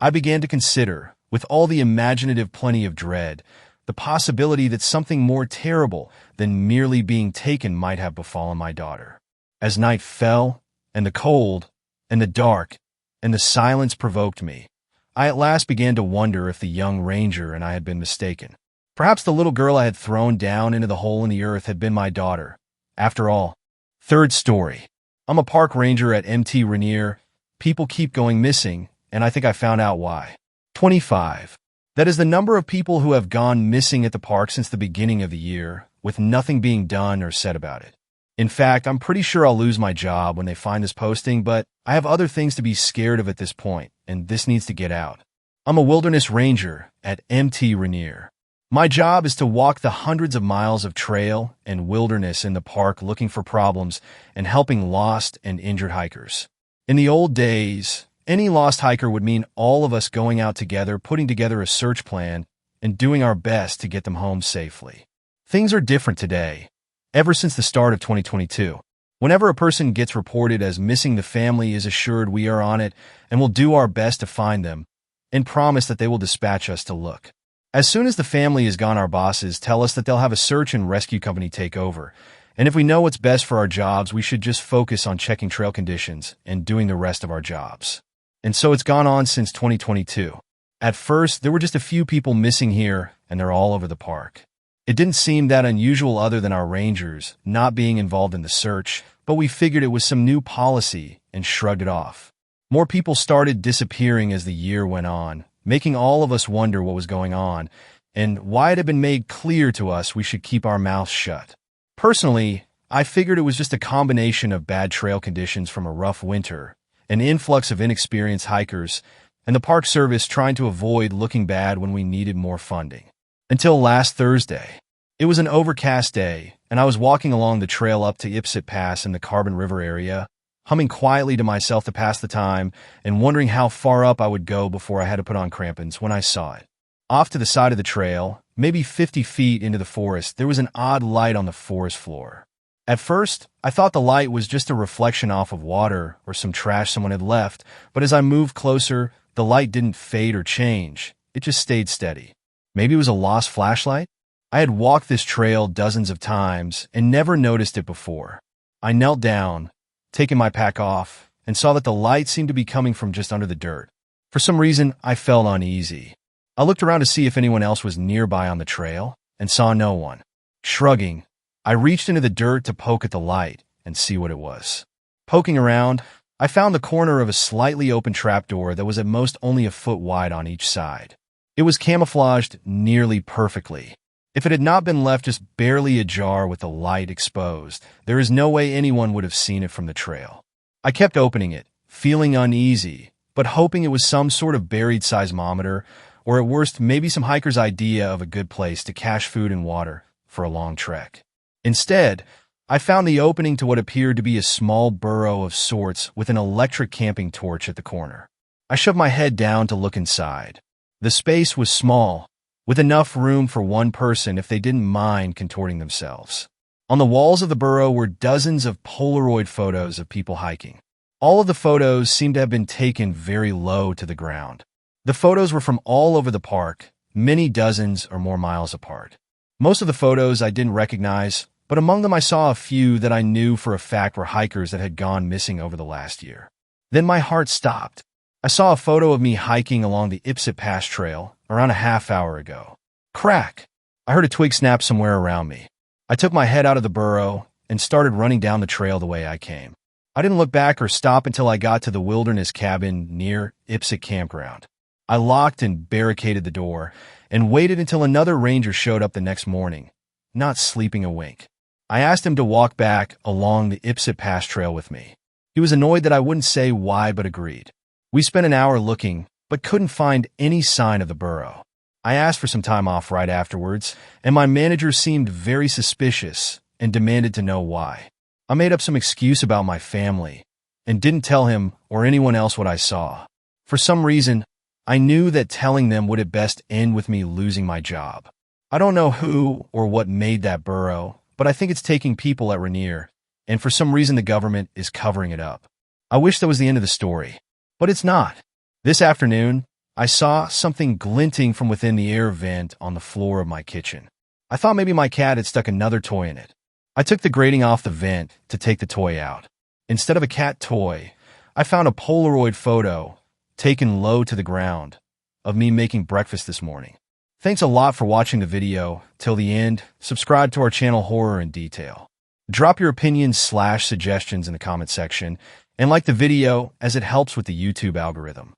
Speaker 1: I began to consider, with all the imaginative plenty of dread, the possibility that something more terrible than merely being taken might have befallen my daughter. As night fell, and the cold, and the dark, and the silence provoked me, I at last began to wonder if the young ranger and I had been mistaken. Perhaps the little girl I had thrown down into the hole in the earth had been my daughter. After all. Third story. I'm a park ranger at MT Rainier. People keep going missing, and I think I found out why. 25. That is the number of people who have gone missing at the park since the beginning of the year, with nothing being done or said about it. In fact, I'm pretty sure I'll lose my job when they find this posting, but I have other things to be scared of at this point, and this needs to get out. I'm a wilderness ranger at MT Rainier. My job is to walk the hundreds of miles of trail and wilderness in the park looking for problems and helping lost and injured hikers. In the old days, any lost hiker would mean all of us going out together, putting together a search plan, and doing our best to get them home safely. Things are different today. Ever since the start of 2022, whenever a person gets reported as missing, the family is assured we are on it and will do our best to find them, and promise that they will dispatch us to look. As soon as the family is gone, our bosses tell us that they'll have a search and rescue company take over, and if we know what's best for our jobs, we should just focus on checking trail conditions and doing the rest of our jobs. And so it's gone on since 2022. At first, there were just a few people missing here, and they're all over the park. It didn't seem that unusual other than our rangers not being involved in the search, but we figured it was some new policy and shrugged it off. More people started disappearing as the year went on, making all of us wonder what was going on and why it had been made clear to us we should keep our mouths shut. Personally, I figured it was just a combination of bad trail conditions from a rough winter, an influx of inexperienced hikers, and the Park Service trying to avoid looking bad when we needed more funding. Until last Thursday. It was an overcast day, and I was walking along the trail up to Ipsit Pass in the Carbon River area, humming quietly to myself to pass the time and wondering how far up I would go before I had to put on crampons when I saw it. Off to the side of the trail, maybe 50 feet into the forest, there was an odd light on the forest floor. At first, I thought the light was just a reflection off of water or some trash someone had left, but as I moved closer, the light didn't fade or change. It just stayed steady. Maybe it was a lost flashlight? I had walked this trail dozens of times and never noticed it before. I knelt down, taking my pack off, and saw that the light seemed to be coming from just under the dirt. For some reason, I felt uneasy. I looked around to see if anyone else was nearby on the trail and saw no one. Shrugging, I reached into the dirt to poke at the light and see what it was. Poking around, I found the corner of a slightly open trapdoor that was at most only a foot wide on each side. It was camouflaged nearly perfectly. If it had not been left just barely ajar with the light exposed, there is no way anyone would have seen it from the trail. I kept opening it, feeling uneasy, but hoping it was some sort of buried seismometer, or at worst maybe some hiker's idea of a good place to cache food and water for a long trek. Instead, I found the opening to what appeared to be a small burrow of sorts with an electric camping torch at the corner. I shoved my head down to look inside. The space was small, with enough room for one person if they didn't mind contorting themselves. On the walls of the burrow were dozens of Polaroid photos of people hiking. All of the photos seemed to have been taken very low to the ground. The photos were from all over the park, many dozens or more miles apart. Most of the photos I didn't recognize, but among them I saw a few that I knew for a fact were hikers that had gone missing over the last year. Then my heart stopped. I saw a photo of me hiking along the Ipsit Pass trail around a half hour ago. Crack! I heard a twig snap somewhere around me. I took my head out of the burrow and started running down the trail the way I came. I didn't look back or stop until I got to the wilderness cabin near Ipsit Campground. I locked and barricaded the door and waited until another ranger showed up the next morning, not sleeping a wink. I asked him to walk back along the Ipsit Pass trail with me. He was annoyed that I wouldn't say why but agreed. We spent an hour looking, but couldn't find any sign of the burrow. I asked for some time off right afterwards, and my manager seemed very suspicious and demanded to know why. I made up some excuse about my family and didn't tell him or anyone else what I saw. For some reason, I knew that telling them would at best end with me losing my job. I don't know who or what made that burrow, but I think it's taking people at Rainier, and for some reason the government is covering it up. I wish that was the end of the story, but it's not. This afternoon, I saw something glinting from within the air vent on the floor of my kitchen. I thought maybe my cat had stuck another toy in it. I took the grating off the vent to take the toy out. Instead of a cat toy, I found a Polaroid photo, taken low to the ground, of me making breakfast this morning. Thanks a lot for watching the video till the end. Subscribe to our channel Horror in Detail. Drop your opinions/suggestions in the comment section and like the video as it helps with the YouTube algorithm.